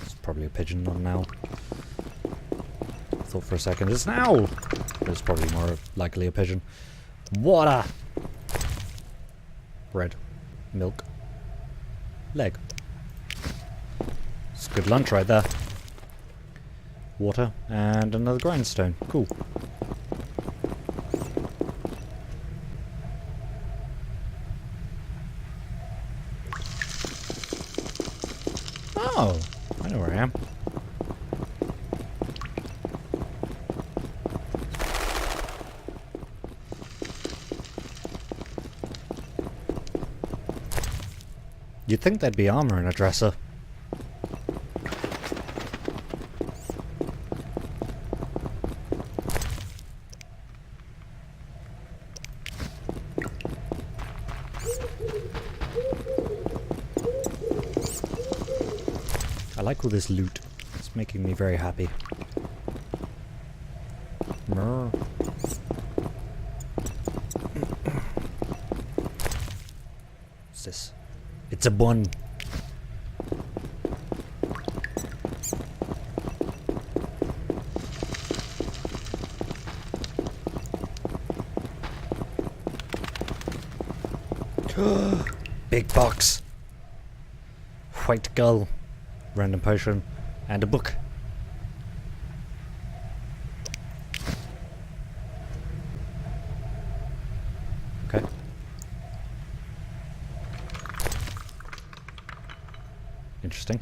H: It's probably a pigeon, not an owl. Thought for a second it's an owl! But it's probably more likely a pigeon. Water! Bread. Milk. Leg. It's good lunch right there. Water and another grindstone. Cool. Oh, I know where I am. You'd think there'd be armor in a dresser. like all this loot. It's making me very happy. What's this? It's a bun. Big box. White gull. Random potion. And a book. Okay. Interesting.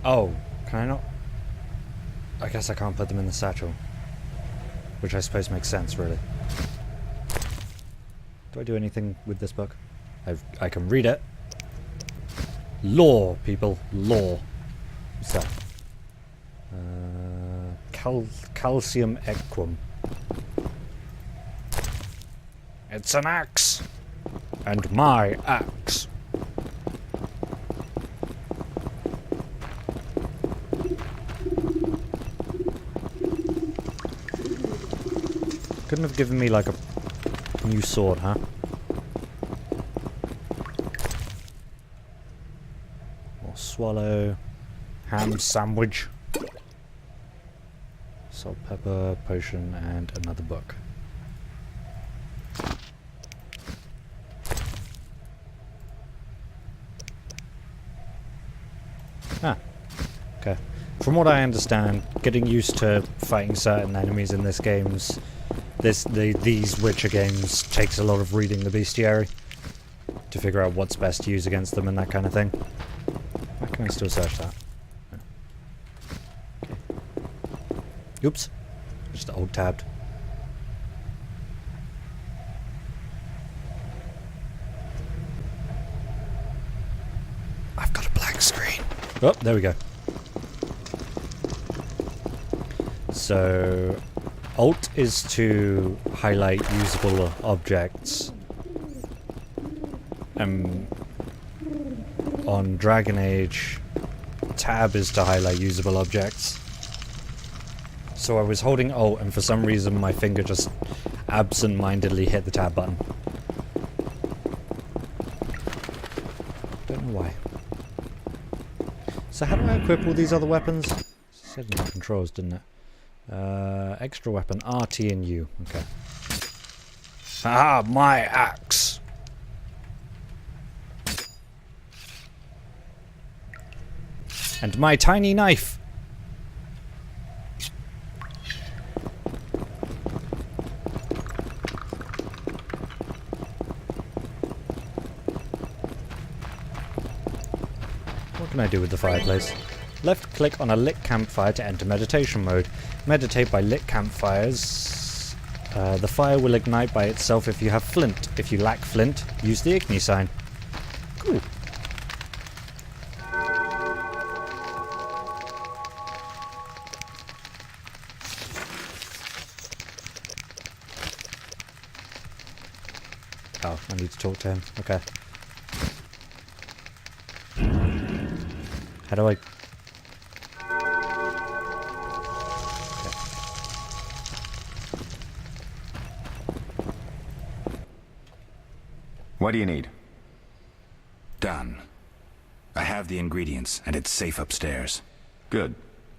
H: Oh, can I not? I guess I can't put them in the satchel. Which I suppose makes sense, really. Do I do anything with this book? I can read it. Law, people. Law. What's that? Calcium equum. It's an axe! And my axe. Couldn't have given me like a new sword, huh? More swallow. Ham sandwich. Salt, pepper, potion, and another book. Ah. Okay. From what I understand, getting used to fighting certain enemies in this game's these Witcher games takes a lot of reading the bestiary to figure out what's best to use against them and that kind of thing. Why can I still search that? No. Okay. Oops. Just alt tabbed. I've got a blank screen. Oh, there we go. So Alt is to highlight usable objects. On Dragon Age, Tab is to highlight usable objects. So I was holding Alt and for some reason my finger just absent-mindedly hit the Tab button. Don't know why. So how do I equip all these other weapons? It said in the controls, didn't it? Extra weapon, RT and U. Okay. Ah, my axe! And my tiny knife! What can I do with the fireplace? Left click on a lit campfire to enter meditation mode. Meditate by lit campfires. The fire will ignite by itself if you have flint. If you lack flint, use the Igni sign. Cool. Oh, I need to talk to him. Okay. How do I...
I: What do you need?
C: Done. I have the ingredients, and it's safe upstairs.
I: Good.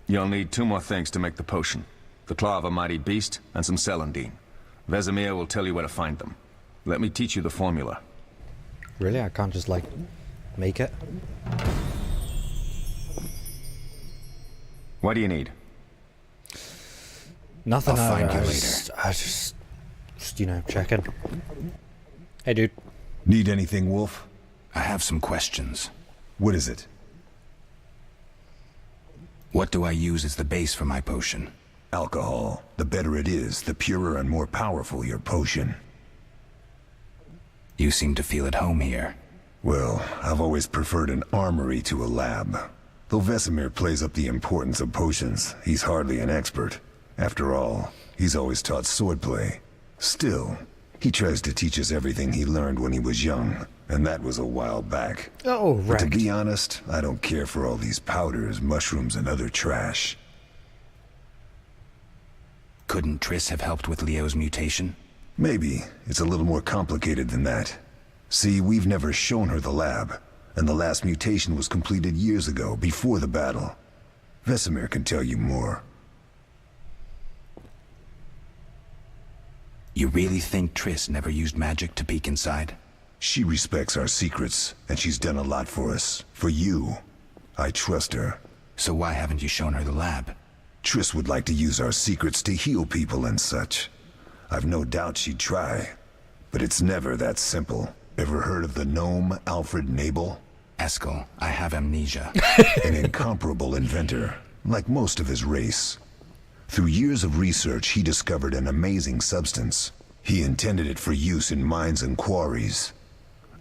I: You'll need 2 more things to make the potion. The claw of a mighty beast, and some celandine. Vesemir will tell you where to find them. Let me teach you the formula.
H: Really? I can't just, like, make it?
I: What do you need?
H: Nothing.
C: I'll find you
H: I just, you know, checking. Hey, dude.
A: Need anything, Wolf?
C: I have some questions.
A: What is it?
C: What do I use as the base for my potion?
A: Alcohol. The better it is, the purer and more powerful your potion.
C: You seem to feel at home here.
A: Well, I've always preferred an armory to a lab. Though Vesemir plays up the importance of potions, he's hardly an expert. After all, he's always taught swordplay. Still, he tries to teach us everything he learned when he was young. and that was a while back.
H: Oh,
A: But
H: right.
A: to be honest, I don't care for all these powders, mushrooms, and other trash.
C: Couldn't Triss have helped with Leo's mutation?
A: Maybe. It's a little more complicated than that. See, we've never shown her the lab, and the last mutation was completed years ago, before the battle. Vesemir can tell you more.
C: You really think Triss never used magic to peek inside?
A: She respects our secrets, and she's done a lot for us. For you. I trust her.
C: So why haven't you shown her the lab?
A: Triss would like to use our secrets to heal people and such. I've no doubt she'd try. But it's never that simple. Ever heard of the gnome Alfred Nabel?
C: Eskel, I have amnesia.
A: An incomparable inventor, like most of his race. Through years of research, he discovered an amazing substance. He intended it for use in mines and quarries.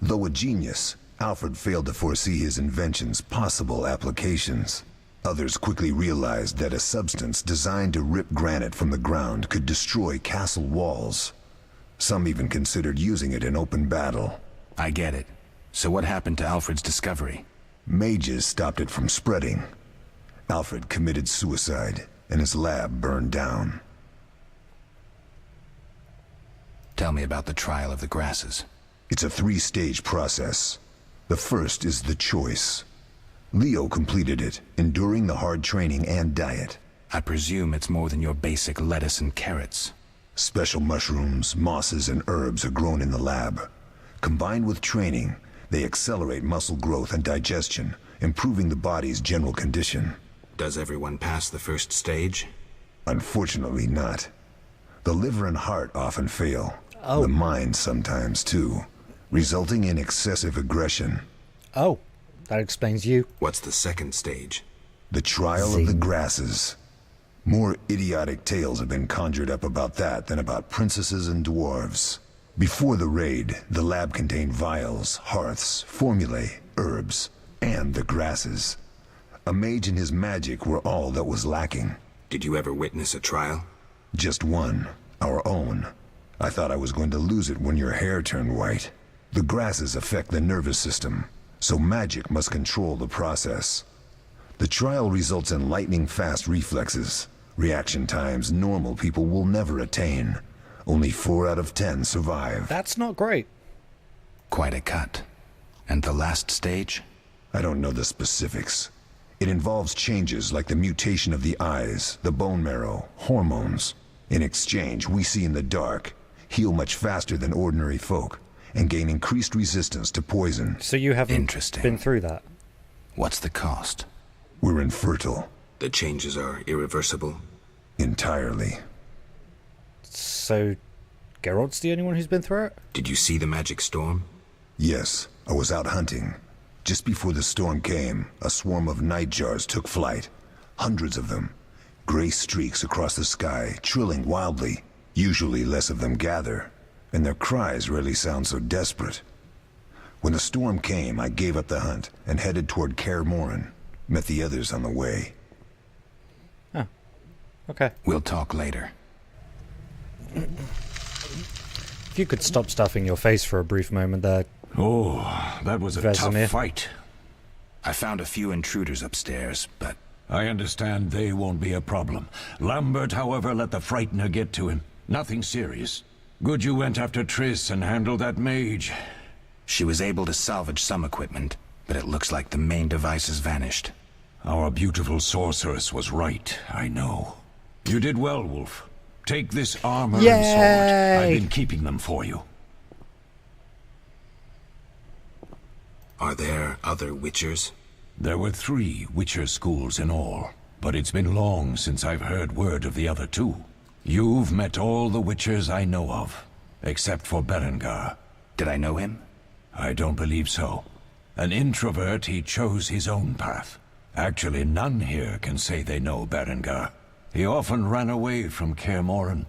A: Though a genius, Alfred failed to foresee his invention's possible applications. Others quickly realized that a substance designed to rip granite from the ground could destroy castle walls. Some even considered using it in open battle.
C: I get it. So what happened to Alfred's discovery?
A: Mages stopped it from spreading. Alfred committed suicide, and his lab burned down.
C: Tell me about the trial of the grasses.
A: It's a 3-stage process. The first is the choice. Leo completed it, enduring the hard training and diet.
C: I presume it's more than your basic lettuce and carrots.
A: Special mushrooms, mosses, and herbs are grown in the lab. Combined with training, they accelerate muscle growth and digestion, improving the body's general condition.
C: Does everyone pass the first stage?
A: Unfortunately not. The liver and heart often fail.
H: Oh.
A: The mind sometimes too, resulting in excessive aggression.
H: Oh, that explains you.
C: What's the second stage?
A: The trial of the grasses. More idiotic tales have been conjured up about that than about princesses and dwarves. Before the raid, the lab contained vials, hearths, formulae, herbs, and the grasses. A mage and his magic were all that was lacking.
C: Did you ever witness a trial?
A: Just one, our own. I thought I was going to lose it when your hair turned white. The grasses affect the nervous system, so magic must control the process. The trial results in lightning-fast reflexes, reaction times normal people will never attain. Only 4 out of 10 survive.
H: That's not great.
C: Quite a cut. And the last stage?
A: I don't know the specifics. It involves changes like the mutation of the eyes, the bone marrow, hormones. In exchange, we see in the dark, heal much faster than ordinary folk, and gain increased resistance to poison.
H: So you haven't
C: Interesting.
H: been through that?
C: What's the cost?
A: We're infertile.
C: The changes are irreversible?
A: Entirely.
H: So, Geralt's the only one who's been through it?
C: Did you see the magic storm?
A: Yes, I was out hunting. Just before the storm came, a swarm of nightjars took flight. Hundreds of them. Gray streaks across the sky, trilling wildly. Usually less of them gather, and their cries rarely sound so desperate. When the storm came, I gave up the hunt and headed toward Kaer Morhen. Met the others on the way.
H: Oh, okay.
C: We'll talk later.
H: If you could stop stuffing your face for a brief moment there.
E: Oh, that was a
H: Vesemir.
E: tough fight.
C: I found a few intruders upstairs, but...
E: I understand they won't be a problem. Lambert, however, let the Frightener get to him. Nothing serious. Good you went after Triss and handled that mage.
C: She was able to salvage some equipment, but it looks like the main device has vanished.
E: Our beautiful sorceress was right, I know. You did well, Wolf. Take this armor and sword. I've been keeping them for you.
C: Are there other Witchers?
E: There were 3 Witcher schools in all, but it's been long since I've heard word of the other 2. You've met all the Witchers I know of, except for Berengar.
C: Did I know him?
E: I don't believe so. An introvert, he chose his own path. Actually, none here can say they know Berengar. He often ran away from Kaer Morhen,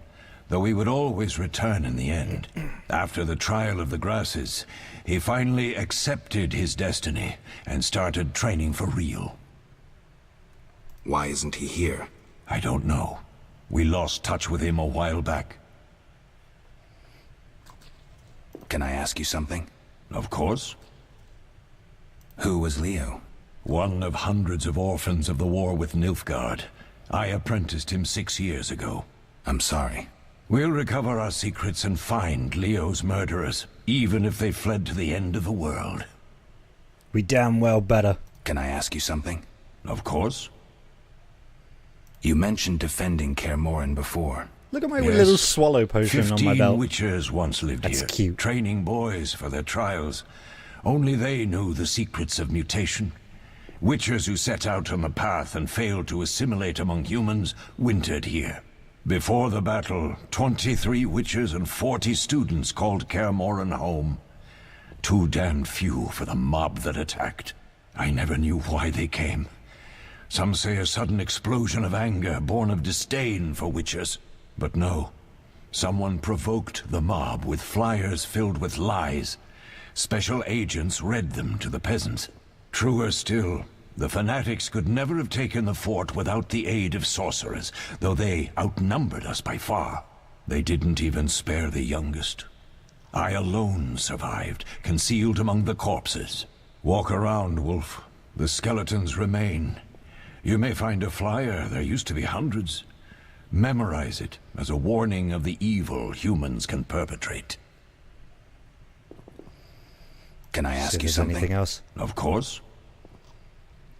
E: though he would always return in the end. After the trial of the grasses, he finally accepted his destiny and started training for real.
C: Why isn't he here?
E: I don't know. We lost touch with him a while back.
C: Can I ask you something?
E: Of course.
C: Who was Leo?
E: One of hundreds of orphans of the war with Nilfgaard. I apprenticed him 6 years ago.
C: I'm sorry.
E: We'll recover our secrets and find Leo's murderers, even if they fled to the end of the world.
H: We damn well better.
C: Can I ask you something?
E: Of course.
C: You mentioned defending Kaer Morhen before.
H: Look at my little swallow potion on my belt.
E: 15 Witchers once lived
H: That's
E: here,
H: cute.
E: training boys for their trials. Only they knew the secrets of mutation. Witchers who set out on the path and failed to assimilate among humans wintered here. Before the battle, 23 witches and 40 students called Kaer Morhen home. Too damned few for the mob that attacked. I never knew why they came. Some say a sudden explosion of anger born of disdain for witches. But no. Someone provoked the mob with flyers filled with lies. Special agents read them to the peasants. Truer still, the fanatics could never have taken the fort without the aid of sorcerers, though they outnumbered us by far. They didn't even spare the youngest. I alone survived, concealed among the corpses. Walk around, Wolf. The skeletons remain. You may find a flyer, there used to be hundreds. Memorize it as a warning of the evil humans can perpetrate.
C: Can I ask you something?
H: Anything else?
E: Of course.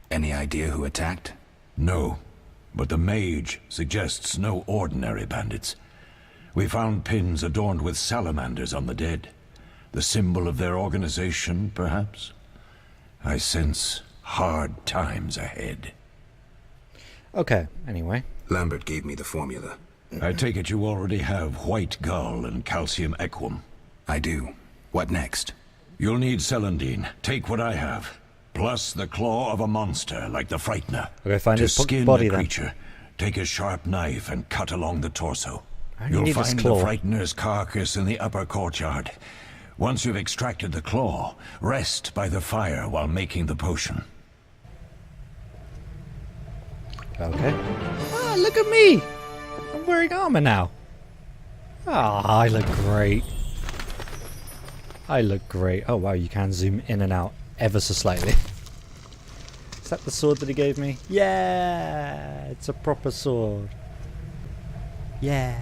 C: Any idea who attacked?
E: No, but the mage suggests no ordinary bandits. We found pins adorned with salamanders on the dead. The symbol of their organization, perhaps? I sense hard times ahead.
H: Okay, anyway.
C: Lambert gave me the formula.
E: I take it you already have white gull and calcium equum.
C: I do. What next?
E: You'll need celandine. Take what I have. Plus the claw of a monster, like the Frightener.
H: Okay, find his
E: skin
H: body
E: the
H: then.
E: creature, take a sharp knife and cut along the torso.
H: I
E: You'll
H: need his
E: find the
H: claw.
E: Frightener's carcass in the upper courtyard. Once you've extracted the claw, rest by the fire while making the potion.
H: Okay. Ah, look at me! I'm wearing armor now. Ah, I look great. I look great. Oh wow, you can zoom in and out ever so slightly. Is that the sword that he gave me? Yeah! It's a proper sword. Yeah.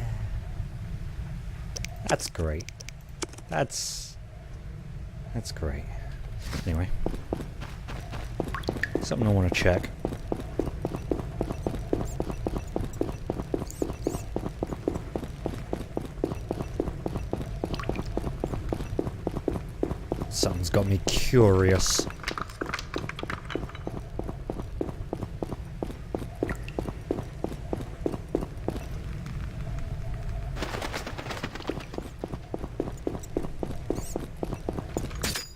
H: That's great. That's great. Anyway. Something I want to check. Something's got me curious.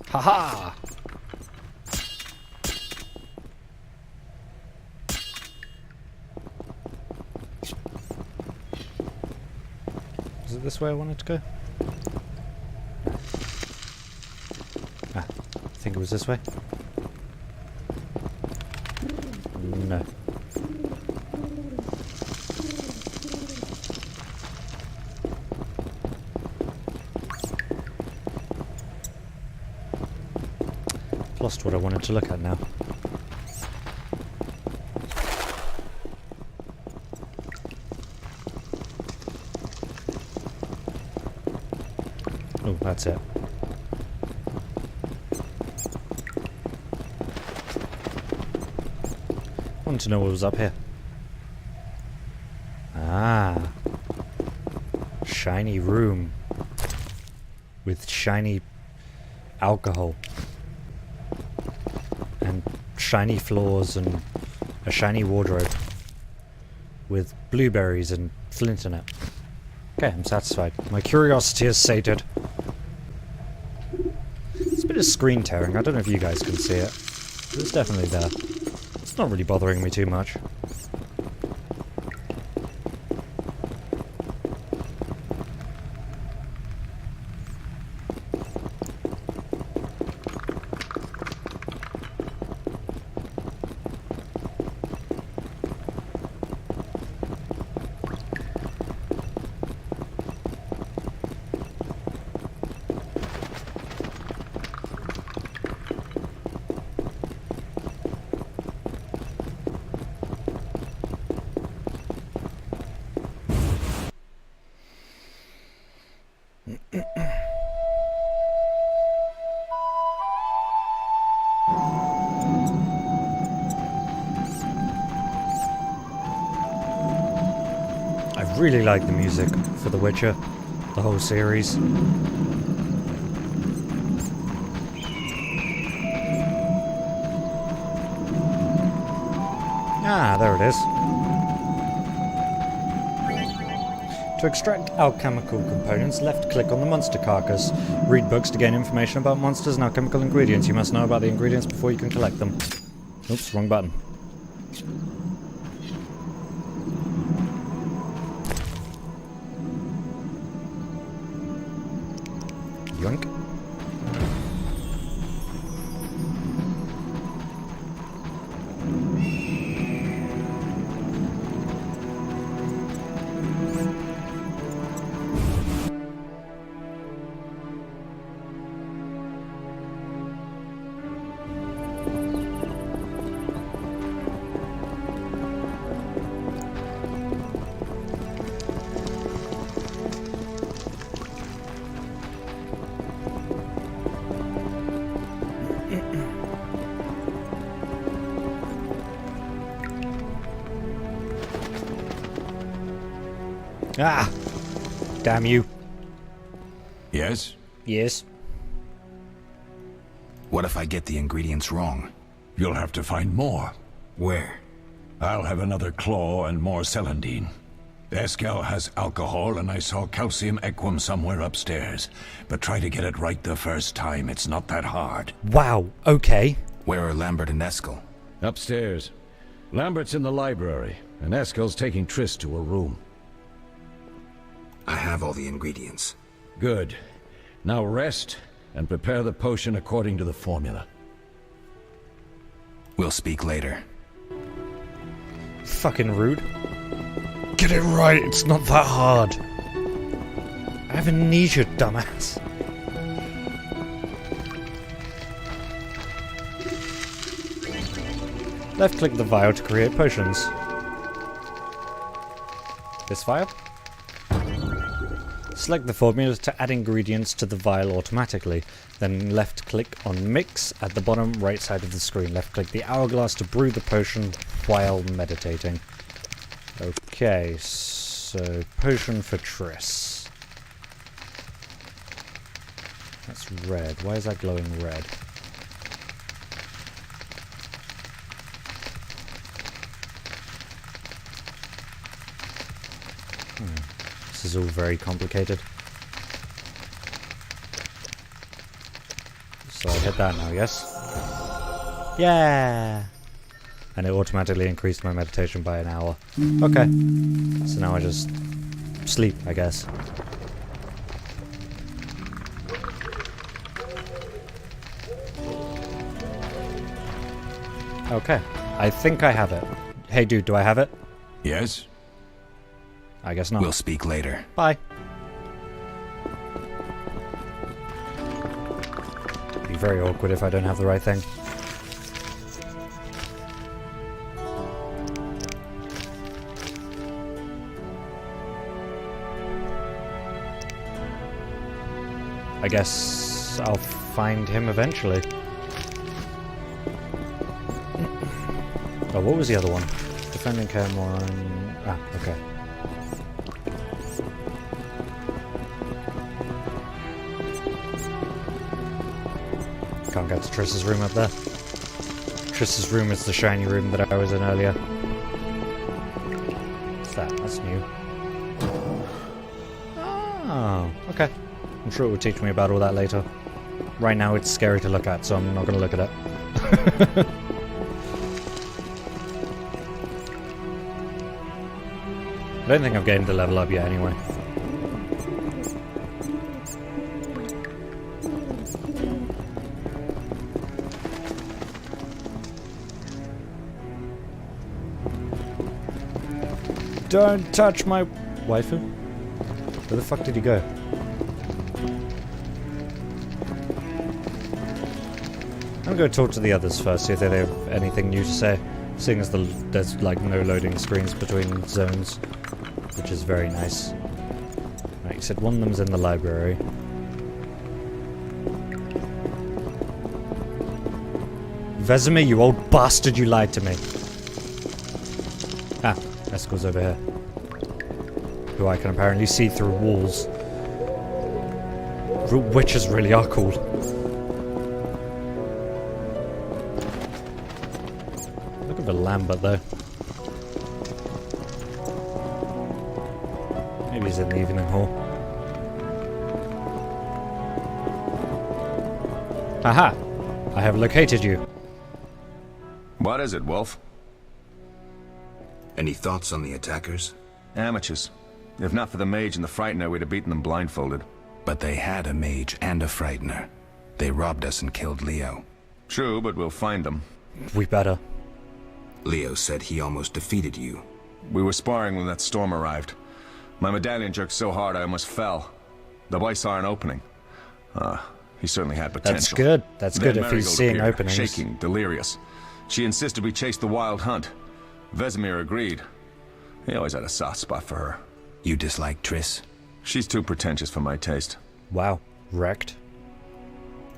H: Haha! Is it this way I wanted to go? Ah, I think it was this way. No. Lost what I wanted to look at now. Oh, that's it. I wanted to know what was up here. Ah. Shiny room. With shiny alcohol. And shiny floors and a shiny wardrobe. With blueberries and flint in it. Okay, I'm satisfied. My curiosity is sated. It's a bit of screen tearing. I don't know if you guys can see it. But it's definitely there. It's not really bothering me too much. really like the music for The Witcher, the whole series. Ah, there it is. To extract alchemical components, left-click on the monster carcass. Read books to gain information about monsters and alchemical ingredients. You must know about the ingredients before you can collect them. Oops, wrong button. Yoink. Ah! Damn you.
E: Yes?
H: Yes.
C: What if I get the ingredients wrong?
E: You'll have to find more.
C: Where?
E: I'll have another claw and more celandine. Eskel has alcohol, and I saw calcium equum somewhere upstairs. But try to get it right the first time. It's not that hard.
H: Wow, okay.
C: Where are Lambert and Eskel?
E: Upstairs. Lambert's in the library, and Eskel's taking Triss to a room.
C: I have all the ingredients.
E: Good. Now rest, and prepare the potion according to the formula.
C: We'll speak later.
H: Fucking rude. Get it right, it's not that hard. I have amnesia, dumbass. Left-click the vial to create potions. This vial? Select the formula to add ingredients to the vial automatically. Then left-click on Mix at the bottom right side of the screen. Left-click the hourglass to brew the potion while meditating. Okay, so potion for Triss. That's red. Why is that glowing red? This is all very complicated. So I hit that now, yes? Yeah! And it automatically increased my meditation by an hour. Okay. So now I just sleep, I guess. Okay. I think I have it. Hey dude, do I have it?
E: Yes?
H: I guess not.
C: We'll speak later.
H: Bye. Be very awkward if I don't have the right thing. I guess I'll find him eventually. Oh, what was the other one? Defending Kaer Morhen. Ah, okay. Can't get to Triss's room up there. Triss's room is the shiny room that I was in earlier. What's that? That's new. Oh, okay. I'm sure it will teach me about all that later. Right now it's scary to look at, so I'm not going to look at it. I don't think I've gained the level up yet anyway. Don't touch my waifu. Where the fuck did he go? I'm going to talk to the others first, see if they have anything new to say. Seeing as there's like no loading screens between zones, which is very nice. Right, you said one of them's in the library. Vesemir, you old bastard, you lied to me. Ah, Eskel's over here. who I can apparently see through walls. Witches really are cool. Look at the Lambert though. Maybe he's in the evening hall. Aha! I have located you.
I: What is it, Wolf?
C: Any thoughts on the attackers?
I: Amateurs. If not for the mage and the frightener, we'd have beaten them blindfolded.
C: But they had a mage and a frightener. They robbed us and killed Leo.
I: True, but we'll find them.
H: We better.
C: Leo said he almost defeated you.
I: We were sparring when that storm arrived. My medallion jerked so hard I almost fell. The boy saw an opening. He certainly had potential.
H: That's good. That's
I: Then
H: good if he's
I: Marigold
H: seeing
I: appeared,
H: openings.
I: shaking, delirious. She insisted we chase the wild hunt. Vesemir agreed. He always had a soft spot for her.
C: You dislike Triss?
I: She's too pretentious for my taste.
H: Wow. Wrecked.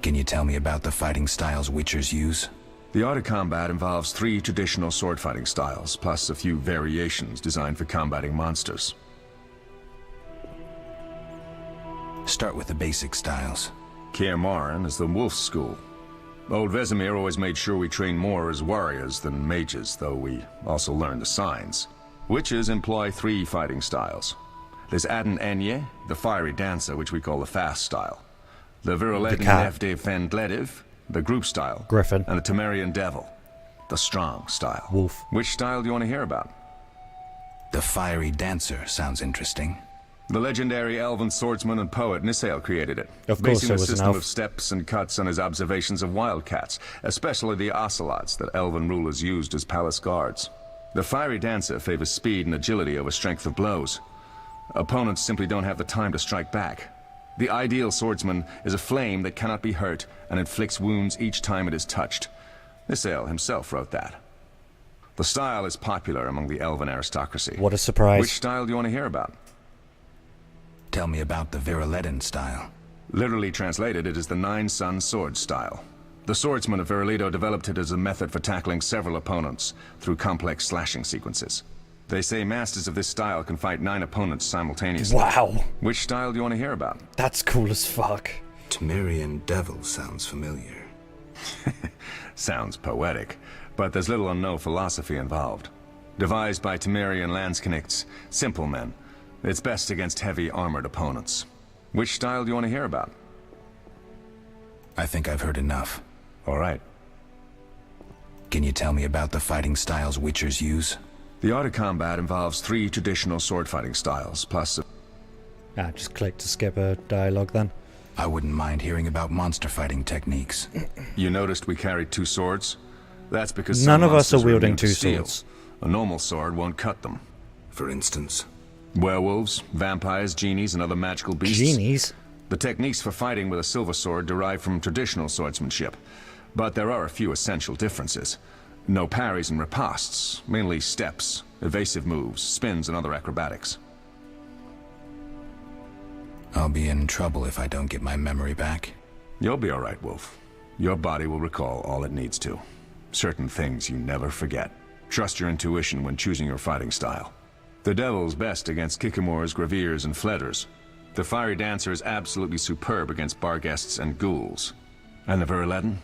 C: Can you tell me about the fighting styles Witchers use?
I: The art of combat involves 3 traditional sword fighting styles, plus a few variations designed for combating monsters.
C: Start with the basic styles.
I: Kaer Morhen is the wolf school. Old Vesemir always made sure we train more as warriors than mages, though we also learned the signs. Witches employ 3 fighting styles. There's Aden Enye, the fiery dancer, which we call the fast style. The Viruleten Nevde Fendlediv, the group style.
H: Griffin.
I: And the Temerian Devil, the strong style.
H: Wolf.
I: Which style do you want to hear about?
C: The fiery dancer sounds interesting.
I: The legendary elven swordsman and poet Nisael created it,
H: Of course
I: basing
H: there
I: the
H: was an
I: system
H: elf.
I: of steps and cuts on his observations of wildcats, especially the ocelots that elven rulers used as palace guards. The fiery dancer favors speed and agility over strength of blows. Opponents simply don't have the time to strike back. The ideal swordsman is a flame that cannot be hurt and inflicts wounds each time it is touched. Nisael himself wrote that. The style is popular among the elven aristocracy.
H: What a surprise.
I: Which style do you want to hear about?
C: Tell me about the Viruleten style.
I: Literally translated, it is the 9-sun sword style. The swordsmen of Virulito developed it as a method for tackling several opponents through complex slashing sequences. They say masters of this style can fight 9 opponents simultaneously.
H: Wow.
I: Which style do you want to hear about?
H: That's cool as fuck.
C: Temerian Devil sounds familiar.
I: Sounds poetic, but there's little or no philosophy involved. Devised by Temerian Landsknechts, simple men. It's best against heavy armored opponents. Which style do you want to hear about?
C: I think I've heard enough.
I: All right.
C: Can you tell me about the fighting styles Witchers use?
I: The art of combat involves 3 traditional sword fighting styles, plus...
H: Just click to skip a dialogue then.
C: I wouldn't mind hearing about monster fighting techniques.
I: You noticed we carried 2 swords? That's because
H: none
I: some
H: of us are
I: monsters
H: wielding
I: immune to
H: 2
I: steel.
H: swords.
I: A normal sword won't cut them.
C: For instance?
I: Werewolves, vampires, genies, and other magical beasts.
H: Genies?
I: The techniques for fighting with a silver sword derive from traditional swordsmanship, but there are a few essential differences. No parries and ripostes, mainly steps, evasive moves, spins, and other acrobatics.
C: I'll be in trouble if I don't get my memory back.
I: You'll be all right, Wolf. Your body will recall all it needs to. Certain things you never forget. Trust your intuition when choosing your fighting style. The Devil's best against Kikimors, Graviers, and Fledders. The Fiery Dancer is absolutely superb against Barghests and Ghouls. And the Viruleten?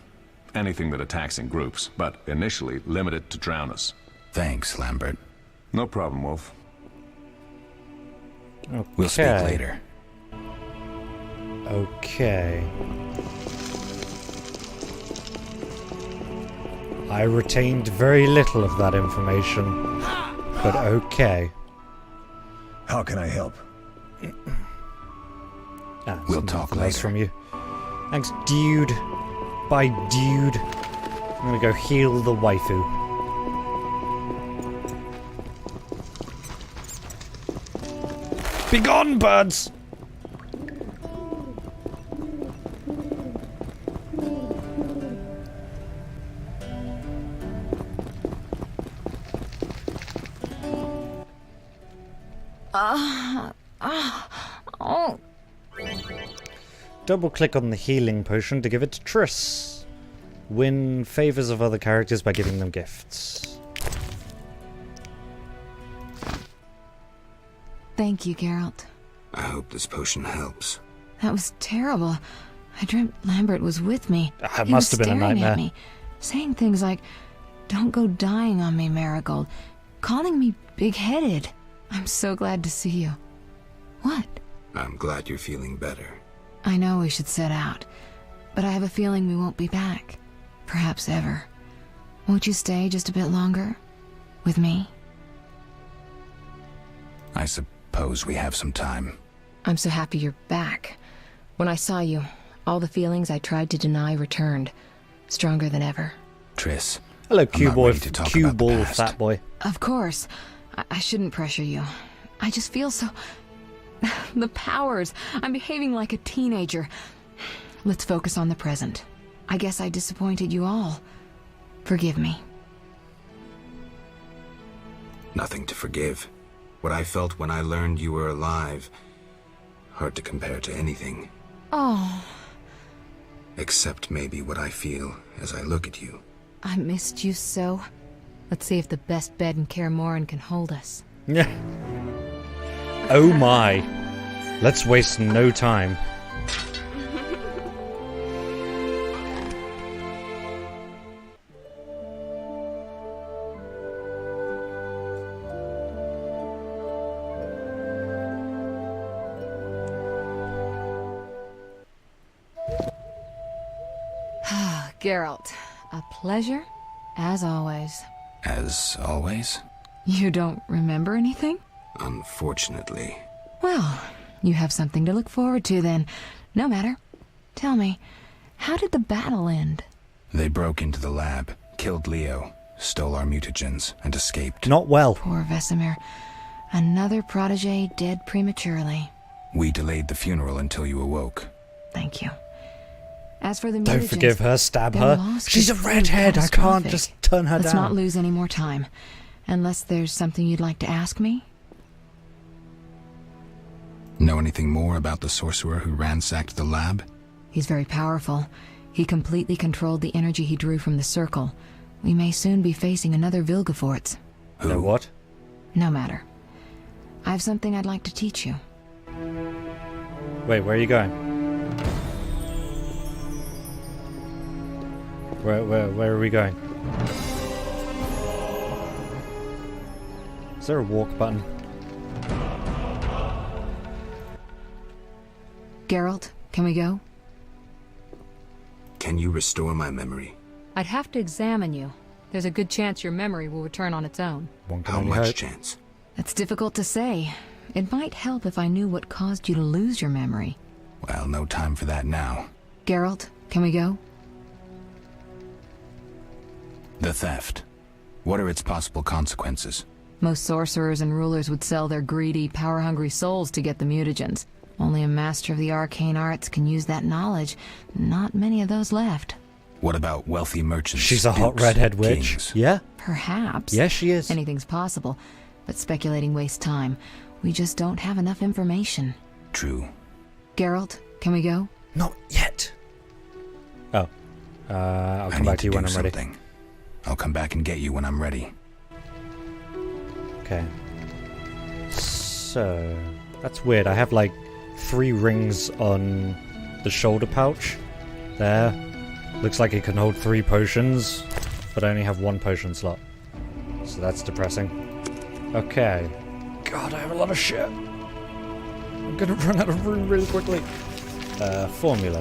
I: Anything that attacks in groups, but initially limited to drowners.
C: Thanks, Lambert.
I: No problem, Wolf.
H: Okay.
C: We'll speak later.
H: Okay. I retained very little of that information, but okay.
A: How can I help?
C: We'll talk
H: Nice
C: later.
H: from you. Thanks, dude. Bye, dude. I'm gonna go heal the waifu. Be gone, birds! Double click on the healing potion to give it to Triss. Win favors of other characters by giving them gifts.
F: Thank you, Geralt.
C: I hope this potion helps.
F: That was terrible. I dreamt Lambert was with me.
H: It must have been a
F: He was staring
H: nightmare.
F: at me, saying things like, "Don't go dying on me, Marigold," calling me big-headed. I'm so glad to see you. What?
C: I'm glad you're feeling better.
F: I know we should set out, but I have a feeling we won't be back. Perhaps ever. Won't you stay just a bit longer? With me?
C: I suppose we have some time.
F: I'm so happy you're back. When I saw you, all the feelings I tried to deny returned. Stronger than ever.
C: Triss.
H: Hello,
C: I'm not ready to talk about the
H: ball,
C: past.
H: fat boy.
F: Of course. I shouldn't pressure you. I just feel so... The powers. I'm behaving like a teenager. Let's focus on the present. I guess I disappointed you all. Forgive me.
C: Nothing to forgive. What I felt when I learned you were alive. Hard to compare to anything.
F: Oh,
C: Except maybe what I feel as I look at you.
F: I missed you so. Let's see if the best bed in Kaer Morhen can hold us.
H: Yeah. Oh my. Let's waste no time.
F: Geralt, a pleasure, as always.
C: As always?
F: You don't remember anything?
C: Unfortunately.
F: Well, you have something to look forward to then. No matter. Tell me, how did the battle end?
C: They broke into the lab, killed Leo, stole our mutagens, and escaped.
H: Not well.
F: Poor Vesemir. Another protege dead prematurely.
C: We delayed the funeral until you awoke.
F: Thank you. As for the
H: Don't
F: mutagens,
H: forgive her, stab
F: their
H: her.
F: loss
H: She's a
F: could prove
H: redhead, I can't
F: catastrophic.
H: just turn her
F: Let's
H: down.
F: not lose any more time. Unless there's something you'd like to ask me?
C: Know anything more about the sorcerer who ransacked the lab?
F: He's very powerful. He completely controlled the energy he drew from the circle. We may soon be facing another Vilgefortz.
C: Who?
H: No what?
F: No matter. I have something I'd like to teach you.
H: Wait, where are you going? Where are we going? Is there a walk button?
F: Geralt, can we go?
C: Can you restore my memory?
F: I'd have to examine you. There's a good chance your memory will return on its own.
H: One can
C: How
H: only
C: much
H: hope.
C: chance?
F: That's difficult to say. It might help if I knew what caused you to lose your memory.
C: Well, no time for that now.
F: Geralt, can we go?
C: The theft. What are its possible consequences?
F: Most sorcerers and rulers would sell their greedy, power-hungry souls to get the mutagens. Only a master of the arcane arts can use that knowledge. Not many of those left.
C: What about wealthy merchants?
H: She's a hot
C: dukes,
H: redhead witch.
C: kings?
H: Yeah?
F: Perhaps.
H: Yes, she is.
F: Anything's possible, but speculating wastes time. We just don't have enough information.
C: True.
F: Geralt, can we go?
H: Not yet. Oh. I'll
C: I
H: come
C: need
H: back to you when
C: do
H: I'm ready.
C: something. I'll come back and get you when I'm ready.
H: Okay. So... That's weird. I have like 3 rings on the shoulder pouch. There. Looks like it can hold 3 potions, but I only have 1 potion slot. So that's depressing. Okay. God, I have a lot of shit. I'm gonna run out of room really quickly. Formula.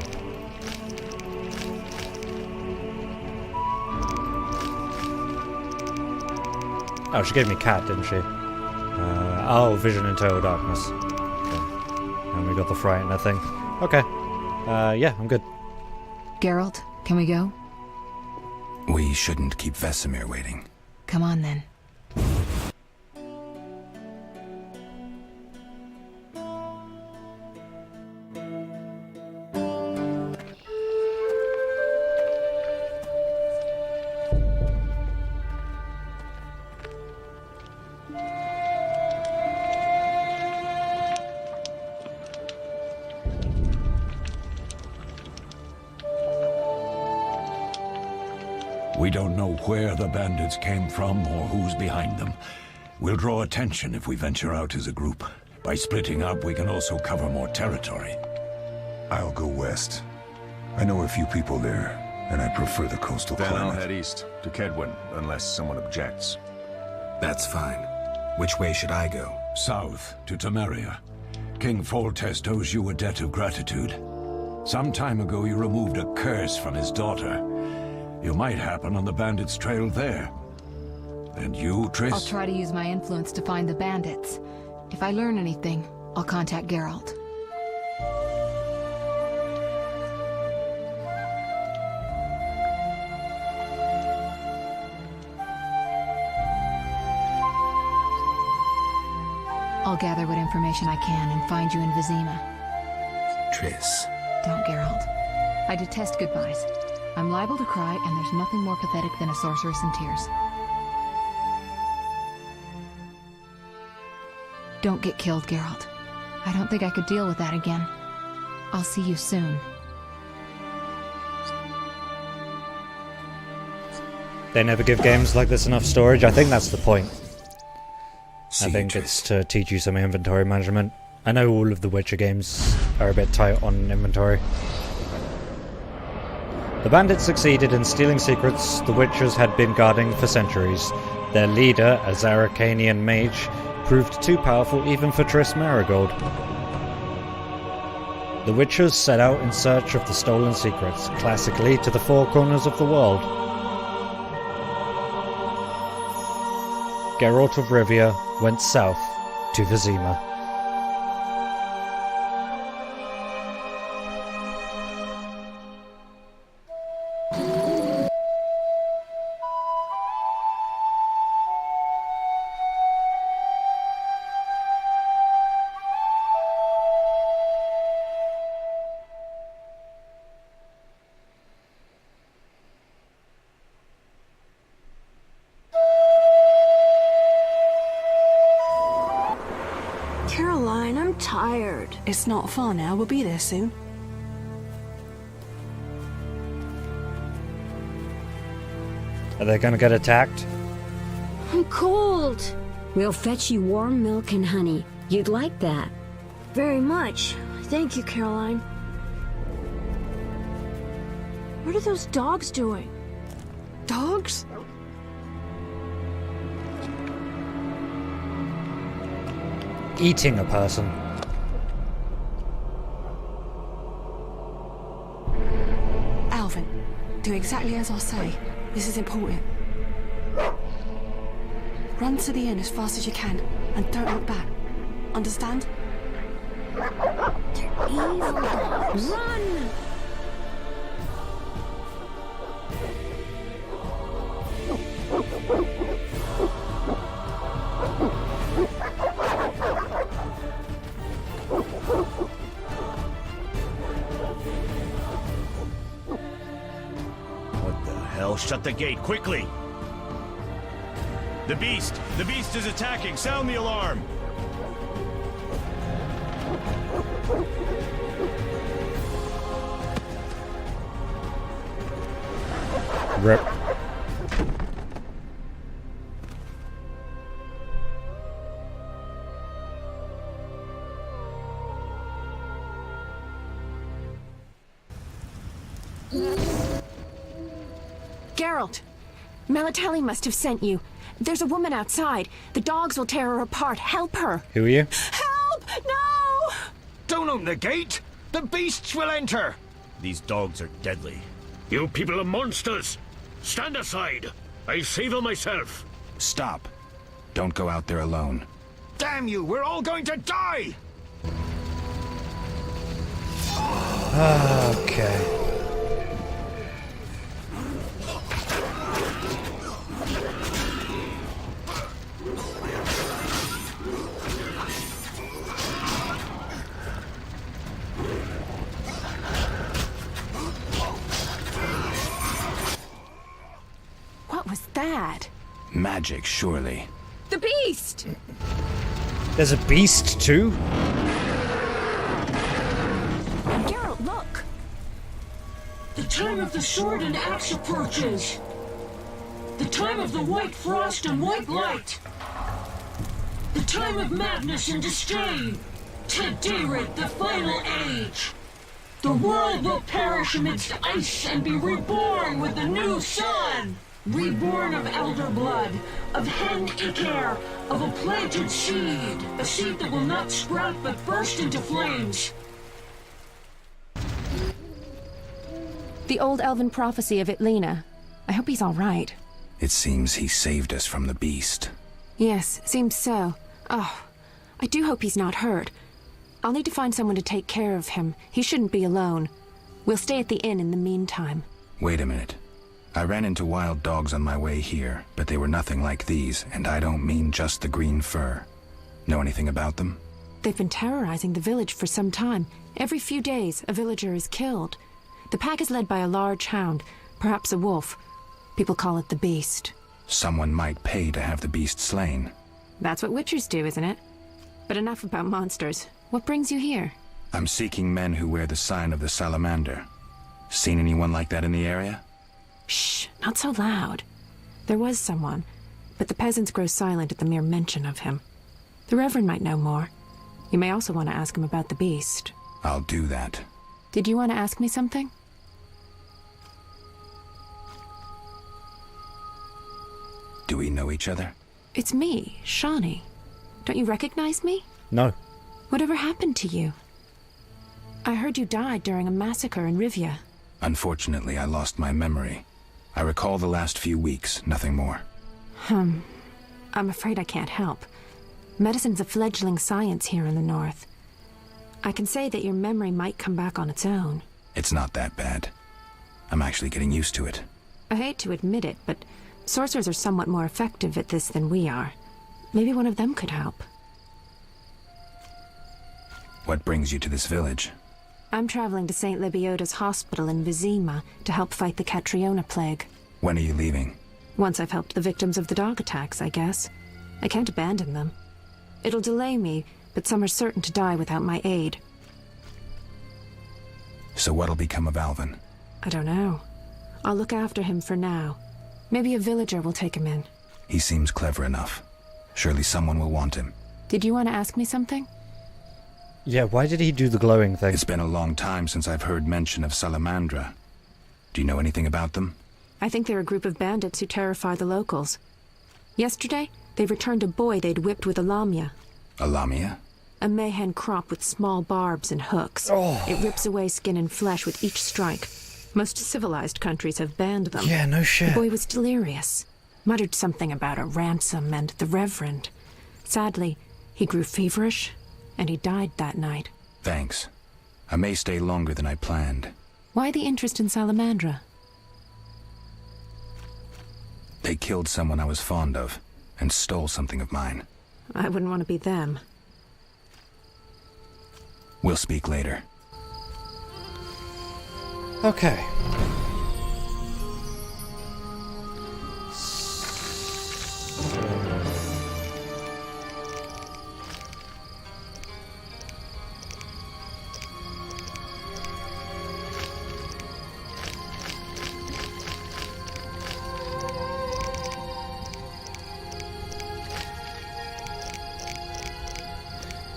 H: Oh, she gave me cat, didn't she? Oh, vision in total darkness. Okay. And we got the frightener thing. Okay. Yeah, I'm good.
F: Geralt, can we go?
C: We shouldn't keep Vesemir waiting.
F: Come on then.
E: We don't know where the bandits came from or who's behind them. We'll draw attention if we venture out as a group. By splitting up, we can also cover more territory.
A: I'll go west. I know a few people there, and I prefer the coastal
I: Then
A: climate.
I: I'll head east, to Kedwin, unless someone objects.
C: That's fine. Which way should I go?
E: South, to Temeria. King Foltest owes you a debt of gratitude. Some time ago you removed a curse from his daughter. You might happen on the bandits' trail there. And you, Triss?
F: I'll try to use my influence to find the bandits. If I learn anything, I'll contact Geralt. I'll gather what information I can and find you in Vizima.
C: Triss.
F: Don't, Geralt. I detest goodbyes. I'm liable to cry, and there's nothing more pathetic than a sorceress in tears. Don't get killed, Geralt. I don't think I could deal with that again. I'll see you soon.
H: They never give games like this enough storage. I think that's the point.
C: See
H: I think
C: you,
H: it's to teach you some inventory management. I know all of the Witcher games are a bit tight on inventory. The bandits succeeded in stealing secrets the Witchers had been guarding for centuries. Their leader, a Zaracanian mage, proved too powerful even for Triss Marigold. The Witchers set out in search of the stolen secrets, classically to the four corners of the world. Geralt of Rivia went south to Vizima.
M: Caroline, I'm tired. It's not far now. We'll be there soon.
H: Are they gonna get attacked?
N: I'm cold. We'll fetch you warm milk and honey. You'd like that.
M: Very much. Thank you, Caroline. What are those dogs doing? Dogs?
H: Eating a person.
M: Alvin, do exactly as I say. This is important. Run to the inn as fast as you can, and don't look back. Understand?
N: They're evil dogs. Run!
O: What the hell? Shut the gate, quickly! The beast! The beast is attacking! Sound the alarm!
H: Rip.
M: Geralt! Melatelli must have sent you. There's a woman outside. The dogs will tear her apart. Help her!
H: Who are you?
M: Help! No!
O: Don't open the gate! The beasts will enter! These dogs are deadly.
P: You people are monsters! Stand aside! I'll save them myself!
C: Stop. Don't go out there alone.
O: Damn you! We're all going to die!
H: Okay.
M: What was that?
C: Magic, surely.
M: The beast!
H: There's a beast too?
M: Geralt, look!
Q: The time of the sword and axe approaches. The time of the white frost and white light. The time of madness and disdain. Tedirit, the final age. The world will perish amidst ice and be reborn with the new sun. Reborn of elder blood, of hen Iker, of a planted seed. A seed that will not sprout but burst into flames.
M: The old elven prophecy of Itlena. I hope he's all right.
C: It seems he saved us from the beast.
M: Yes, seems so. Oh, I do hope he's not hurt. I'll need to find someone to take care of him. He shouldn't be alone. We'll stay at the inn in the meantime.
C: Wait a minute. I ran into wild dogs on my way here, but they were nothing like these, and I don't mean just the green fur. Know anything about them?
M: They've been terrorizing the village for some time. Every few days, a villager is killed. The pack is led by a large hound, perhaps a wolf. People call it the Beast.
C: Someone might pay to have the beast slain.
M: That's what Witchers do, isn't it? But enough about monsters. What brings you here?
C: I'm seeking men who wear the sign of the salamander. Seen anyone like that in the area?
M: Shh, not so loud. There was someone, but the peasants grow silent at the mere mention of him. The Reverend might know more. You may also want to ask him about the beast.
C: I'll do that.
M: Did you want to ask me something?
C: Do we know each other?
M: It's me, Shawnee. Don't you recognize me?
H: No.
M: Whatever happened to you? I heard you died during a massacre in Rivia.
C: Unfortunately, I lost my memory. I recall the last few weeks, nothing more.
M: I'm afraid I can't help. Medicine's a fledgling science here in the north. I can say that your memory might come back on its own.
C: It's not that bad. I'm actually getting used to it.
M: I hate to admit it, but sorcerers are somewhat more effective at this than we are. Maybe one of them could help.
C: What brings you to this village?
M: I'm traveling to St. Lebioda's hospital in Vizima to help fight the Catriona plague.
C: When are you leaving?
M: Once I've helped the victims of the dog attacks, I guess. I can't abandon them. It'll delay me, but some are certain to die without my aid.
C: So what'll become of Alvin?
M: I don't know. I'll look after him for now. Maybe a villager will take him in.
C: He seems clever enough. Surely someone will want him.
M: Did you want to ask me something?
H: Yeah, why did he do the glowing thing?
C: It's been a long time since I've heard mention of Salamandra. Do you know anything about them?
M: I think they're a group of bandits who terrify the locals. Yesterday, they returned a boy they'd whipped with a lamia.
C: A lamia?
M: A mayhen crop with small barbs and hooks.
H: Oh.
M: It rips away skin and flesh with each strike. Most civilized countries have banned them.
H: Yeah, no shit.
M: The boy was delirious. Muttered something about a ransom and the Reverend. Sadly, he grew feverish, and he died that night.
C: Thanks. I may stay longer than I planned.
M: Why the interest in Salamandra?
C: They killed someone I was fond of, and stole something of mine.
M: I wouldn't want to be them.
C: We'll speak later.
H: Okay.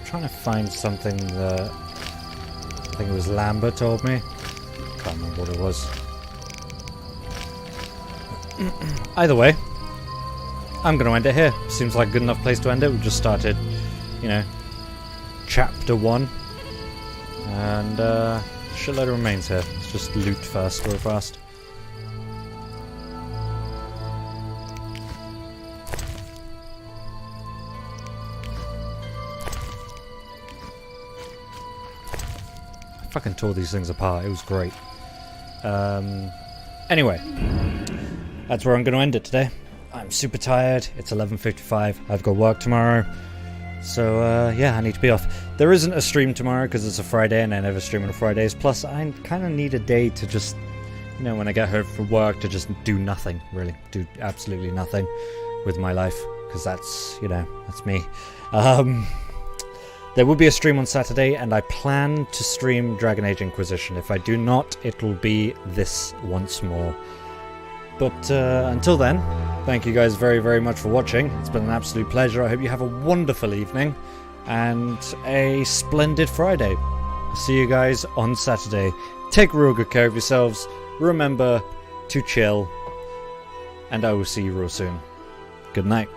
H: Trying to find something that I think it was Lambert told me. Can't remember what it was. Either way, I'm going to end it here. Seems like a good enough place to end it. We've just started, you know, chapter 1. And shitload of remains here. Let's just loot first real fast. Fucking tore these things apart. It was great. Anyway, that's where I'm going to end it today. I'm super tired. It's 11:55. I've got work tomorrow. So, yeah, I need to be off. There isn't a stream tomorrow because it's a Friday and I never stream on Fridays. Plus, I kind of need a day to just, you know, when I get home from work to just do nothing, really. Do absolutely nothing with my life because that's, you know, that's me. There will be a stream on Saturday, and I plan to stream Dragon Age Inquisition. If I do not, it'll be this once more. But until then, thank you guys very, very much for watching. It's been an absolute pleasure. I hope you have a wonderful evening and a splendid Friday. I'll see you guys on Saturday. Take real good care of yourselves. Remember to chill. And I will see you real soon. Good night.